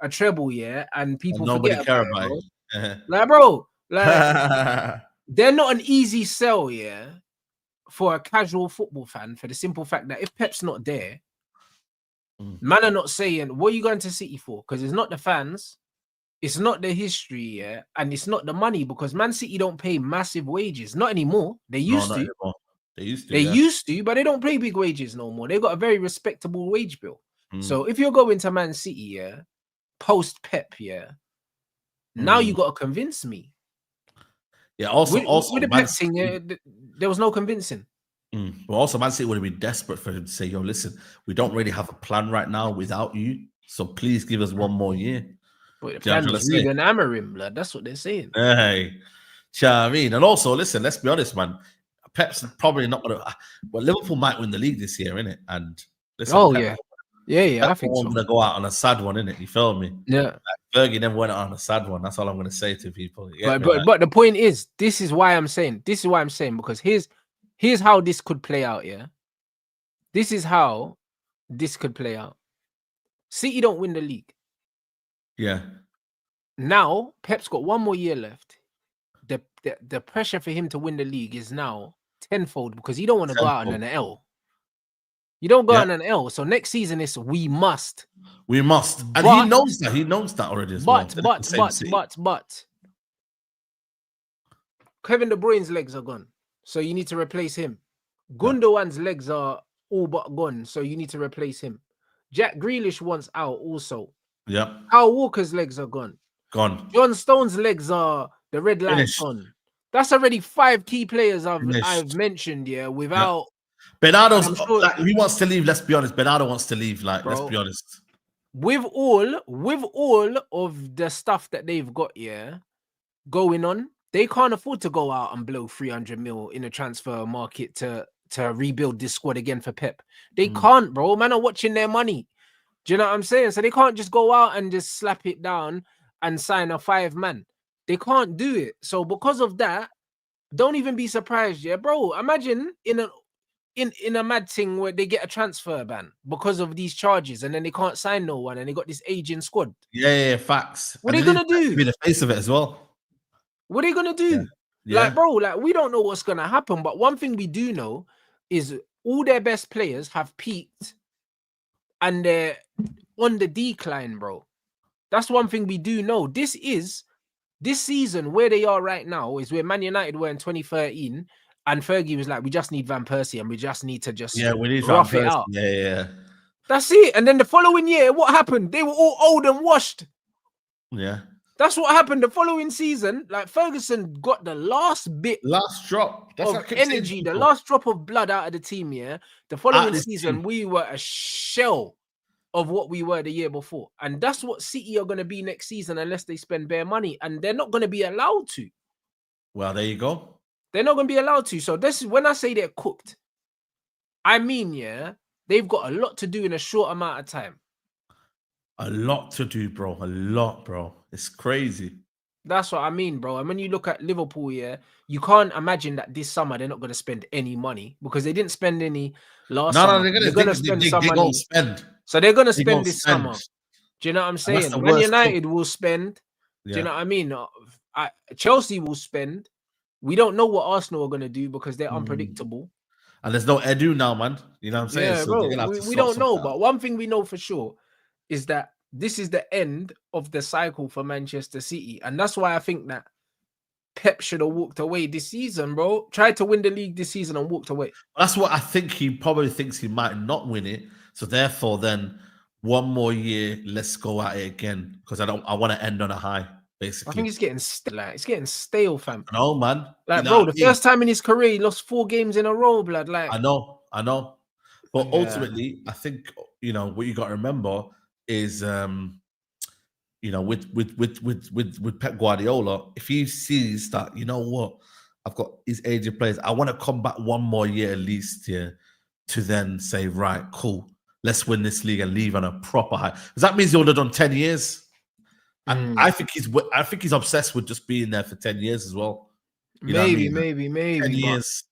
treble, and people
nobody
forget
care
about
it.
Like, bro, like they're not an easy sell, yeah, for a casual football fan, for the simple fact that if Pep's not there, man are not saying, what are you going to City for? Because it's not the fans, it's not the history, yeah, and it's not the money, because Man City don't pay massive wages. Not anymore. They used to.
Anymore. They used to.
They used to, but they don't pay big wages no more. They got a very respectable wage bill. So if you're going to Man City, yeah, post Pep, yeah, now you got to convince me.
Yeah, also
with the Pep thing, there was no convincing.
But also, Man City would have been desperate for him to say, "Yo, listen, we don't really have a plan right now without you, so please give us one more year."
But the plan was Ruben Amorim, blood. That's what they're saying.
Hey, I mean, and also, listen, let's be honest, man. Pep's probably not going to. Well, Liverpool might win the league this year, innit? And listen,
Pep, yeah, I think so.
I'm going to go out on a sad one, innit? You feel me?
Yeah.
Fergie never went out on a sad one. That's all I'm going to say to people.
But the point is, this is why I'm saying, because here's how this could play out, yeah? This is how this could play out. City don't win the league.
Yeah.
Now, Pep's got one more year left. The pressure for him to win the league is now tenfold, because you don't want to go out on an L. You don't go on an L. So next season is we must.
And he knows that. He knows that already as well.
But Kevin De Bruyne's legs are gone. So you need to replace him. Gundogan's legs are all but gone. So you need to replace him. Jack Grealish wants out also.
Yeah.
Kyle Walker's legs are gone. John Stone's legs are the red lights on. That's already 5 key players I've mentioned, yeah, without
Bernardo's he wants to leave, let's be honest. Bernardo wants to leave, like, let's be honest.
With all of the stuff that they've got, yeah, going on, they can't afford to go out and blow 300 mil in a transfer market to rebuild this squad again for Pep. They can't, bro. Man are watching their money. Do you know what I'm saying? So they can't just go out and just slap it down and sign a 5-man. They can't do it. So because of that, don't even be surprised, yeah, bro. Imagine in a mad thing where they get a transfer ban because of these charges, and then they can't sign no one, and they got this aging squad.
Yeah, facts.
What are they gonna do?
Be the face of it as well.
What are they gonna do?
Yeah.
Like, bro, like, we don't know what's gonna happen, but one thing we do know is all their best players have peaked and they're on the decline, bro. That's one thing we do know. This season where they are right now is where Man United were in 2013, and Fergie was like, we just need Van Persie and we just need to
we need
rough it out.
Yeah.
That's it. And then the following year, what happened? They were all old and washed.
Yeah.
That's what happened the following season. Like, Ferguson got the last
drop
of energy, the last drop of blood out of the team, yeah? The following season, we were a shell of what we were the year before. And that's what City are going to be next season unless they spend bare money. And they're not going to be allowed to.
Well, there you go.
They're not going to be allowed to. So this is when I say they're cooked. I mean, yeah, they've got a lot to do in a short amount of time.
A lot to do, bro. A lot, bro. It's crazy.
That's what I mean, bro. And when you look at Liverpool, yeah, you can't imagine that this summer they're not going to spend any money, because they didn't spend any last summer.
They're going to spend some money.
So they're going to spend this summer. Do you know what I'm saying? Man United will spend. Do you know what I mean? Chelsea will spend. We don't know what Arsenal are going to do because they're unpredictable.
And there's no Edu now, man. You know what I'm saying?
Yeah,
so
bro. We don't know. But one thing we know for sure is that this is the end of the cycle for Manchester City. And that's why I think that Pep should have walked away this season, bro. Tried to win the league this season and walked away.
That's what I think. He probably thinks he might not win it. So therefore, then one more year, let's go at it again. Because I want to end on a high, basically.
I think it's getting stale, fam.
No, man.
Like, bro, the first time in his career, he lost 4 games in a row, blood. Like,
I know. But ultimately, I think, what you got to remember is, with Pep Guardiola, if he sees that, you know what, I've got his aging players, I want to come back one more year at least here to then say, right, cool, let's win this league and leave on a proper high. Because that means he would have done 10 years. And I think he's obsessed with just being there for 10 years as well.
Maybe.
10 years.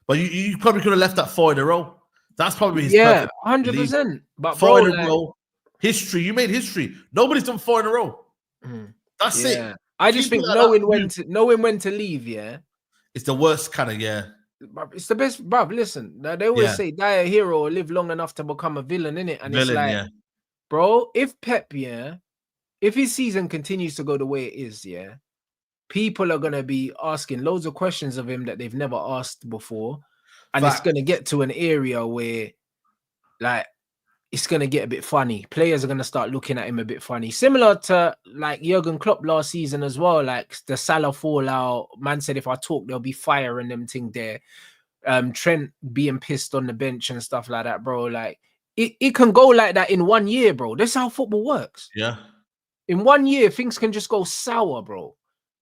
But you probably could have left that 4 in a row. That's probably his
100%. But
4 in a row. History. You made history. Nobody's done 4 in a row. That's it.
I just think knowing when to leave, yeah.
It's the worst kind of year.
It's the best, bruv. Listen, they always say die a hero or live long enough to become a villain, innit? And it's like, bro, if Pep, if his season continues to go the way it is, people are gonna be asking loads of questions of him that they've never asked before, and it's gonna get to an area where, like, it's gonna get a bit funny. Players are gonna start looking at him a bit funny, similar to like Jurgen Klopp last season as well. Like the Salah fallout, man said if I talk, there'll be fire and them thing there. Trent being pissed on the bench and stuff like that, bro. Like it can go like that in 1 year, bro. That's how football works.
Yeah.
In 1 year, things can just go sour, bro.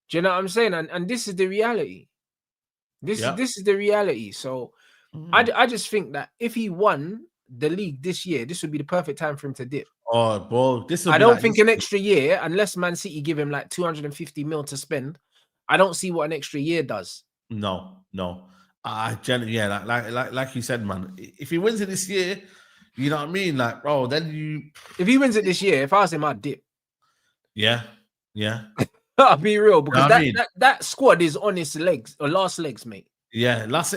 Do you know what I'm saying? And this is the reality. This is the reality. So I just think that if he won the league this year, this would be the perfect time for him to dip.
Oh, bro,
I don't think an extra year, unless Man City give him like 250 mil to spend, I don't see what an extra year does.
No. Like you said, man. If he wins it this year, you know what I mean? Like, bro, then
if he wins it this year, if I was him, I'd dip.
Yeah.
I'll be real, because that squad is on its legs or last legs, mate.
Yeah, it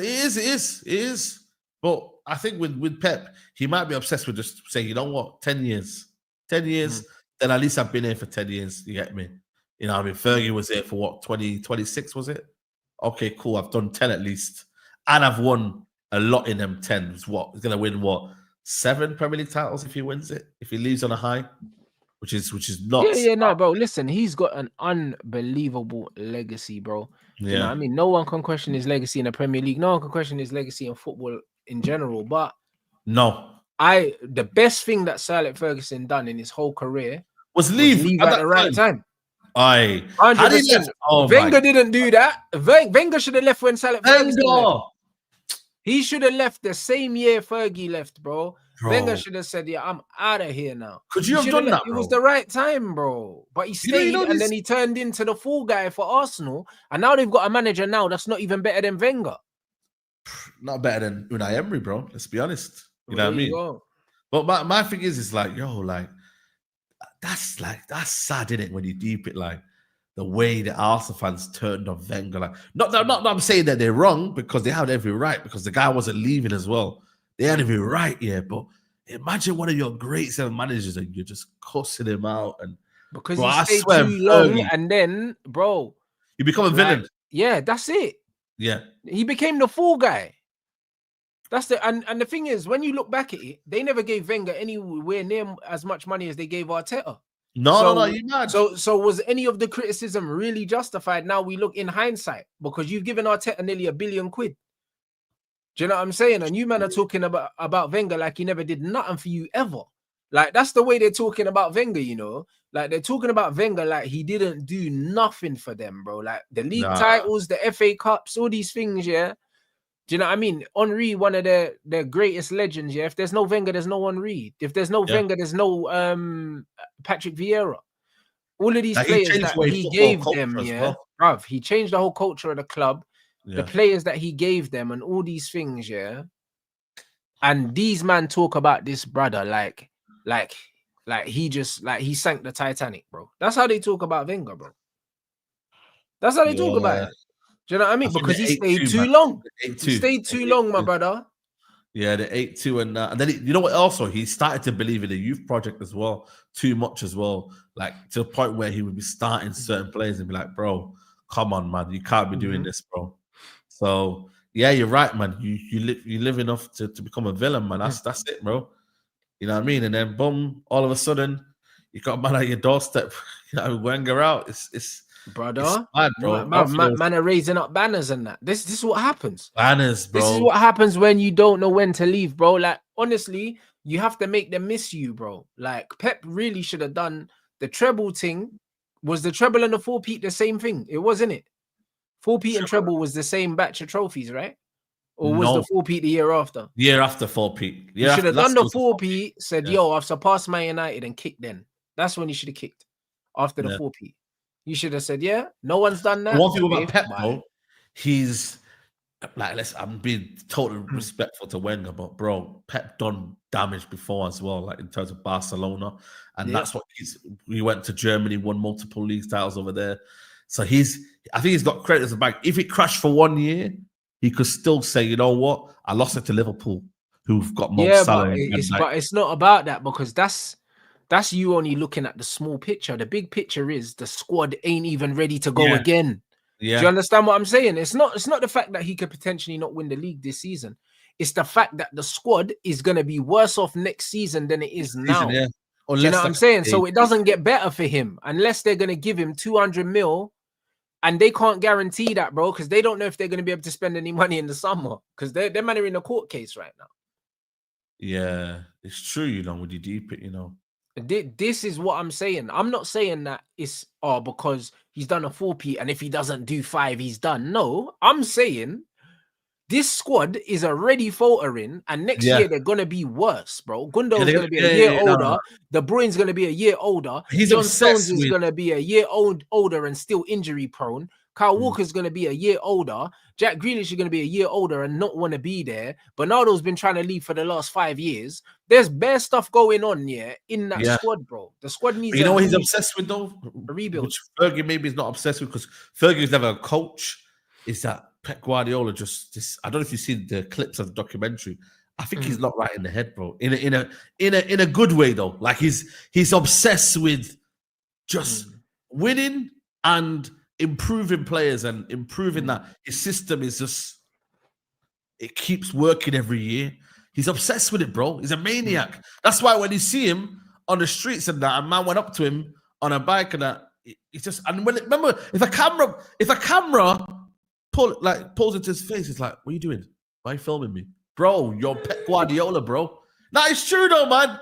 is. But I think with Pep, he might be obsessed with just saying, you know what, 10 years, then at least I've been here for 10 years. You get me? You know, I mean, Fergie was here for what, 26, was it? Okay, cool. I've done 10 at least. And I've won a lot in them 10. He's going to win, 7 Premier League titles if he wins it, if he leaves on a high, which is nuts.
Yeah, no, bro. Listen, he's got an unbelievable legacy, bro.
Yeah.
You know what I mean? No one can question his legacy in the Premier League. No one can question his legacy in football in general. But the best thing that Sir Alex Ferguson done in his whole career
was leave
at the right time.
100%.
Wenger didn't do that. Wenger should have left when Sir Alex Ferguson left. He should have left the same year Fergie left, bro. Wenger should have said, I'm out of here now.
Could you have done that, bro?
It was the right time, bro. But he stayed, and then he turned into the fall guy for Arsenal. And now they've got a manager now that's not even better than Wenger.
Not better than Unai Emery, bro. Let's be honest. You know what I mean? But my thing is like, that's sad, isn't it? When you deep it, like the way the Arsenal fans turned on Wenger. Like, not I'm saying that they're wrong, because they had every right, because the guy wasn't leaving as well. They had every right, but imagine one of your great 7 managers and you're just cussing him out, and
because he stayed too long, and then, bro,
you become a villain.
Yeah, that's it.
Yeah,
he became the fall guy. That's and the thing is, when you look back at it, they never gave Wenger anywhere near as much money as they gave Arteta.
No, you're mad.
So was any of the criticism really justified? Now we look in hindsight, because you've given Arteta nearly £1 billion. Do you know what I'm saying? And you man are talking about Wenger like he never did nothing for you ever. Like, that's the way they're talking about Wenger, you know? Like, they're talking about Wenger like he didn't do nothing for them, bro. Like, the league titles, the FA Cups, all these things, Do you know what I mean? Henry, one of their greatest legends, If there's no Wenger, there's no Henry. If there's no Wenger, there's no Patrick Vieira. All of these players that he gave them, bruv, he changed the whole culture of the club. The players that he gave them and all these things, and these man talk about this brother like he sank the Titanic, bro. That's how they talk about Wenger, bro. That's how they talk about it. Do you know what I mean? Because he stayed too long. He stayed too long, my brother.
Yeah, the 8-2 and then you know what? Also, he started to believe in the youth project as well, too much as well. Like, to the point where he would be starting certain players and be like, "Bro, come on, man, you can't be doing this, bro." So yeah, you're right, man. You live enough to become a villain, man. That's it, bro. You know what I mean? And then boom, all of a sudden, you got a man at your doorstep. You know, Wenger out. It's
brother,
it's bad, bro.
Man are raising up banners and that. This is what happens.
Banners, bro.
This is what happens when you don't know when to leave, bro. Like, honestly, you have to make them miss you, bro. Like, Pep really should have done the treble thing. Was the treble and the four-peat the same thing? It wasn't it. Four-peat and treble was the same batch of trophies, right? Or was the four-peat the year after?
Year after four-peat.
You should have done the four-peat, said, yo, I've surpassed Man United, and kicked then. That's when you should have kicked, after the four-peat. You should have said, yeah, no one's done that.
One thing about Pep, bro, he's like, I'm being totally respectful to Wenger, but bro, Pep done damage before as well, like in terms of Barcelona. And that's what he went to Germany, won multiple league titles over there. So I think he's got credit as a bank. If it crashed for 1 year, he could still say, you know what, I lost it to Liverpool, who've got more salary.
But it's not about that, because that's you only looking at the small picture. The big picture is the squad ain't even ready to go again.
Yeah.
Do you understand what I'm saying? It's not the fact that he could potentially not win the league this season. It's the fact that the squad is going to be worse off next season than it is now.
Yeah.
Do you know what I'm saying? So it doesn't get better for him unless they're going to give him 200 mil, and they can't guarantee that, bro, because they don't know if they're going to be able to spend any money in the summer, because they're man are in a court case right now.
Yeah, it's true, you know, when you deep it, you know.
This is what I'm saying. I'm not saying that it's because he's done a 4P and if he doesn't do 5, he's done. No, I'm saying this squad is already faltering, and next year they're gonna be worse, bro. Gundogan's gonna be a year older. No. De Bruyne's gonna be a year older. John Stones is gonna be a year older and still injury prone. Kyle Walker's gonna be a year older. Jack Grealish is gonna be a year older and not want to be there. Bernardo's been trying to leave for the last 5 years. There's bare stuff going on in that squad, bro. The squad needs.
But you know what he's obsessed with though?
A rebuild.
Which Fergie maybe is not obsessed with, because Fergie's never a coach. Is that Pep Guardiola just I don't know if you've seen the clips of the documentary. I think he's not right in the head, bro. In a good way though. Like he's obsessed with just winning and improving players and improving that his system is just, it keeps working every year. He's obsessed with it, bro. He's a maniac. That's why when you see him on the streets and that, a man went up to him on a bike and that, he's just, and remember, if a camera pulls into his face, it's like, what are you doing? Why are you filming me? Bro, you're Pep Guardiola, bro. That is true though, man.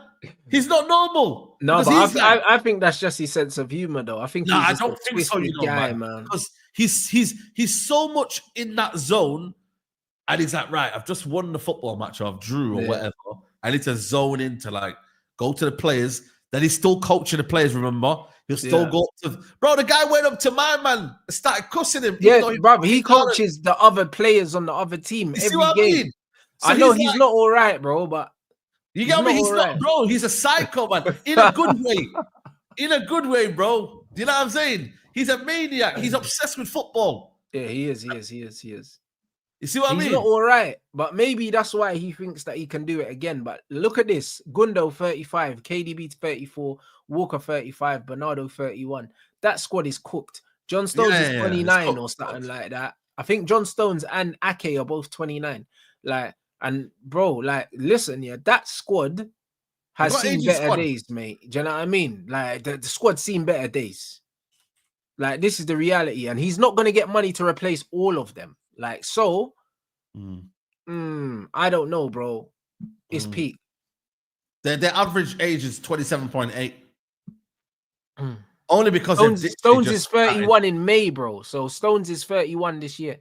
He's not normal.
No, but I think that's just his sense of humor, though. I think
I don't think so, you know,
guy,
man. Because he's so much in that zone, and he's like, right, I've just won the football match, or I've drew or whatever. I need to zone into, like, go to the players. Then he's still coaching the players, remember? He'll still go up to, bro, the guy went up to my man and started cussing him.
Yeah, bro, he coaches the other players on the other team every game. I mean? So I know he's not all right, bro, but
you get me? He's not, bro. He's a psycho, man. In a good way. In a good way, bro. Do you know what I'm saying? He's a maniac. He's obsessed with football.
Yeah, he is. You see
what I mean?
He's not all right, but maybe that's why he thinks that he can do it again. But look at this. Gundo, 35. KDB, 34. Walker, 35. Bernardo, 31. That squad is cooked. John Stones is 29 or something like that. I think John Stones and Ake are both 29. And bro, listen, that squad has seen better days, mate. Do you know what I mean? Like the squad's seen better days. Like this is the reality, and he's not gonna get money to replace all of them. Like so, I don't know, bro. It's peak.
Their average age is 27.8. Only because
Stones is 31 in May, bro. So Stones is 31 this year.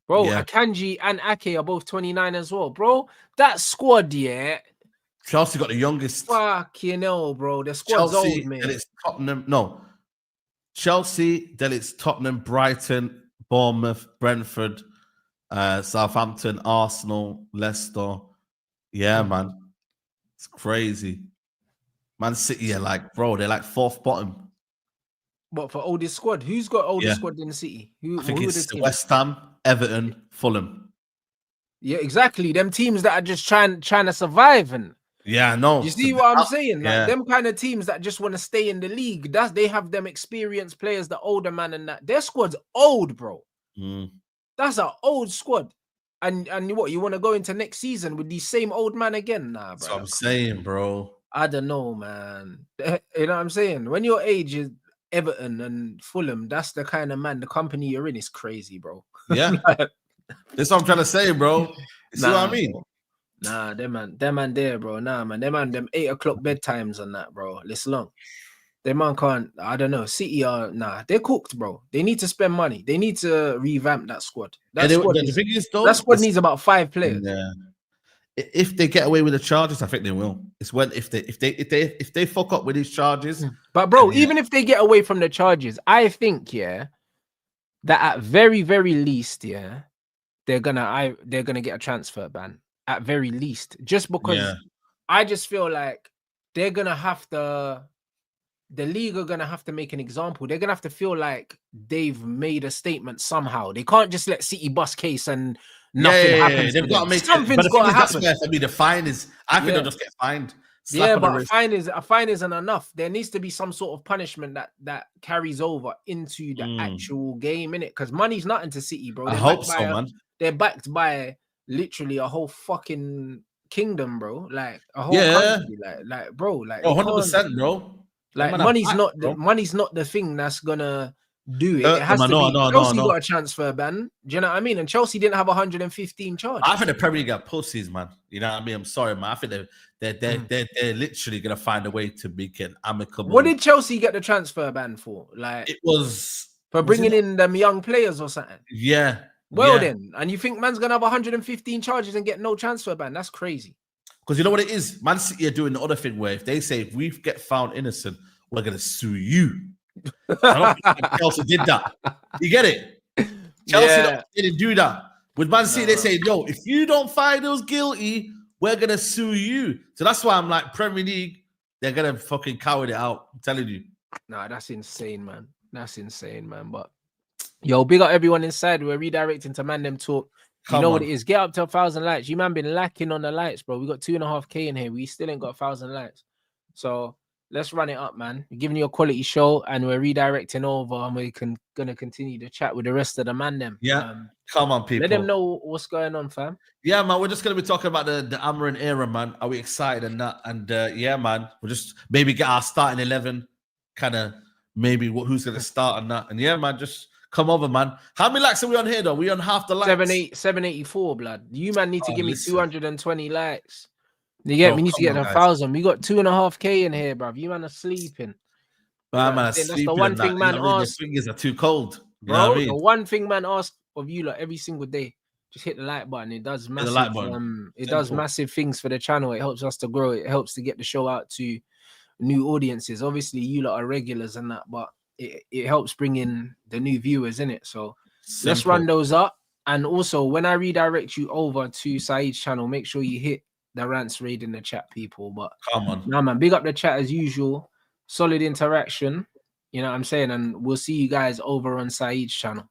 Bro, Akanji and Ake are both 29 as well. Bro, that squad,
Chelsea got the youngest.
Fucking hell, bro. The squad's old, man.
Then it's Tottenham. No. Chelsea, then it's Tottenham, Brighton, Bournemouth, Brentford, Southampton, Arsenal, Leicester. Yeah, man. It's crazy. Man City are like, bro, they're like fourth bottom.
But for oldest squad, who's got oldest squad in the City?
I think it's West Ham, Everton, Fulham.
Yeah, exactly. Them teams that are just trying to survive. And
no.
You see what I'm saying? Like them kind of teams that just want to stay in the league. They have them experienced players, the older man, and that their squad's old, bro. That's an old squad. And what, you want to go into next season with these same old man again? Nah, bro.
That's what I'm saying, bro.
I don't know, man. You know what I'm saying? When your age is Everton and Fulham, that's the kind of man, the company you're in is crazy, bro.
Yeah. That's what I'm trying to say, bro. You see what I mean?
Bro. Nah, them man there, bro. Nah, man. Them 8 o'clock bedtimes on that, bro. It's long. Them man can't, I don't know. City are, they're cooked, bro. They need to spend money. They need to revamp that squad. That squad needs about 5 players.
Yeah. If they get away with the charges, I think they will. It's when if they fuck up with these charges.
But bro, even if they get away from the charges, I think that at very, very least, they're gonna get a transfer ban at very least, just because I just feel like they're gonna have to the league are gonna have to make an example. They're gonna have to feel like they've made a statement somehow. They can't just let City bust case and nothing happens.
They've got to make
Something's
it. But
got to
that's
happen.
where for me the fine is. I think they'll just get fined. Slap on the
But
wrist.
a fine isn't enough. There needs to be some sort of punishment that carries over into the actual game, innit? Because money's nothing to City, bro.
I hope so, man.
They're backed by literally a whole fucking kingdom, bro. Like a whole country, like bro, like
100%, bro.
Like money's not the thing that's gonna do it. It has to be. Chelsea got a transfer ban. Do you know what I mean? And Chelsea didn't have 115 charges.
I think the Premier League are pussies, man. You know what I mean? I'm sorry, man. I think they're literally gonna find a way to make it amicable.
What did Chelsea get the transfer ban for? Like
it was
for bringing in them young players or something.
Yeah.
Well then, and you think man's gonna have 115 charges and get no transfer ban? That's crazy.
Because you know what it is? Man City are doing the other thing where if they say if we get found innocent, we're gonna sue you. I don't think Chelsea did that. You get it? Chelsea didn't do that. With Man City, they say, "Yo, if you don't find us guilty, we're gonna sue you." So that's why I'm like, Premier League, they're gonna fucking coward it out. I'm telling you.
Nah, that's insane, man. That's insane, man. But yo, big up everyone inside. We're redirecting to Man Them Talk. You know what it is. Get up to 1,000 likes. You man been lacking on the likes, bro. We got 2.5K in here. We still ain't got 1,000 likes. So let's run it up, man. We're giving you a quality show and we're redirecting over and we're gonna continue to chat with the rest of the man them.
Yeah. Come on, people.
Let them know what's going on, fam.
Yeah, man. We're just gonna be talking about the Amorim era, man. Are we excited and that? And yeah, man. We'll just maybe get our starting 11, kind of maybe who's gonna start and that. And yeah, man, just come over, man. How many likes are we on here, though? We on half the likes.
784, blood. You man need to give me 220 likes. You get me? Need to get 1,000. We got 2.5K in here, bruv. You man are sleeping.
Man,
that's the one thing man asks.
Your fingers are too cold,
bro. The one thing man asks of you, like every single day, just hit the like button. It does massive. It does massive things for the channel. It helps us to grow. It helps to get the show out to new audiences. Obviously, you lot are regulars and that, but it helps bring in the new viewers, in it. So let's run those up. And also, when I redirect you over to Saeed's channel, make sure you hit the Rants raid in the chat, people. But
come on,
nah, man, big up the chat as usual. Solid interaction, you know what I'm saying? And we'll see you guys over on Saeed's channel.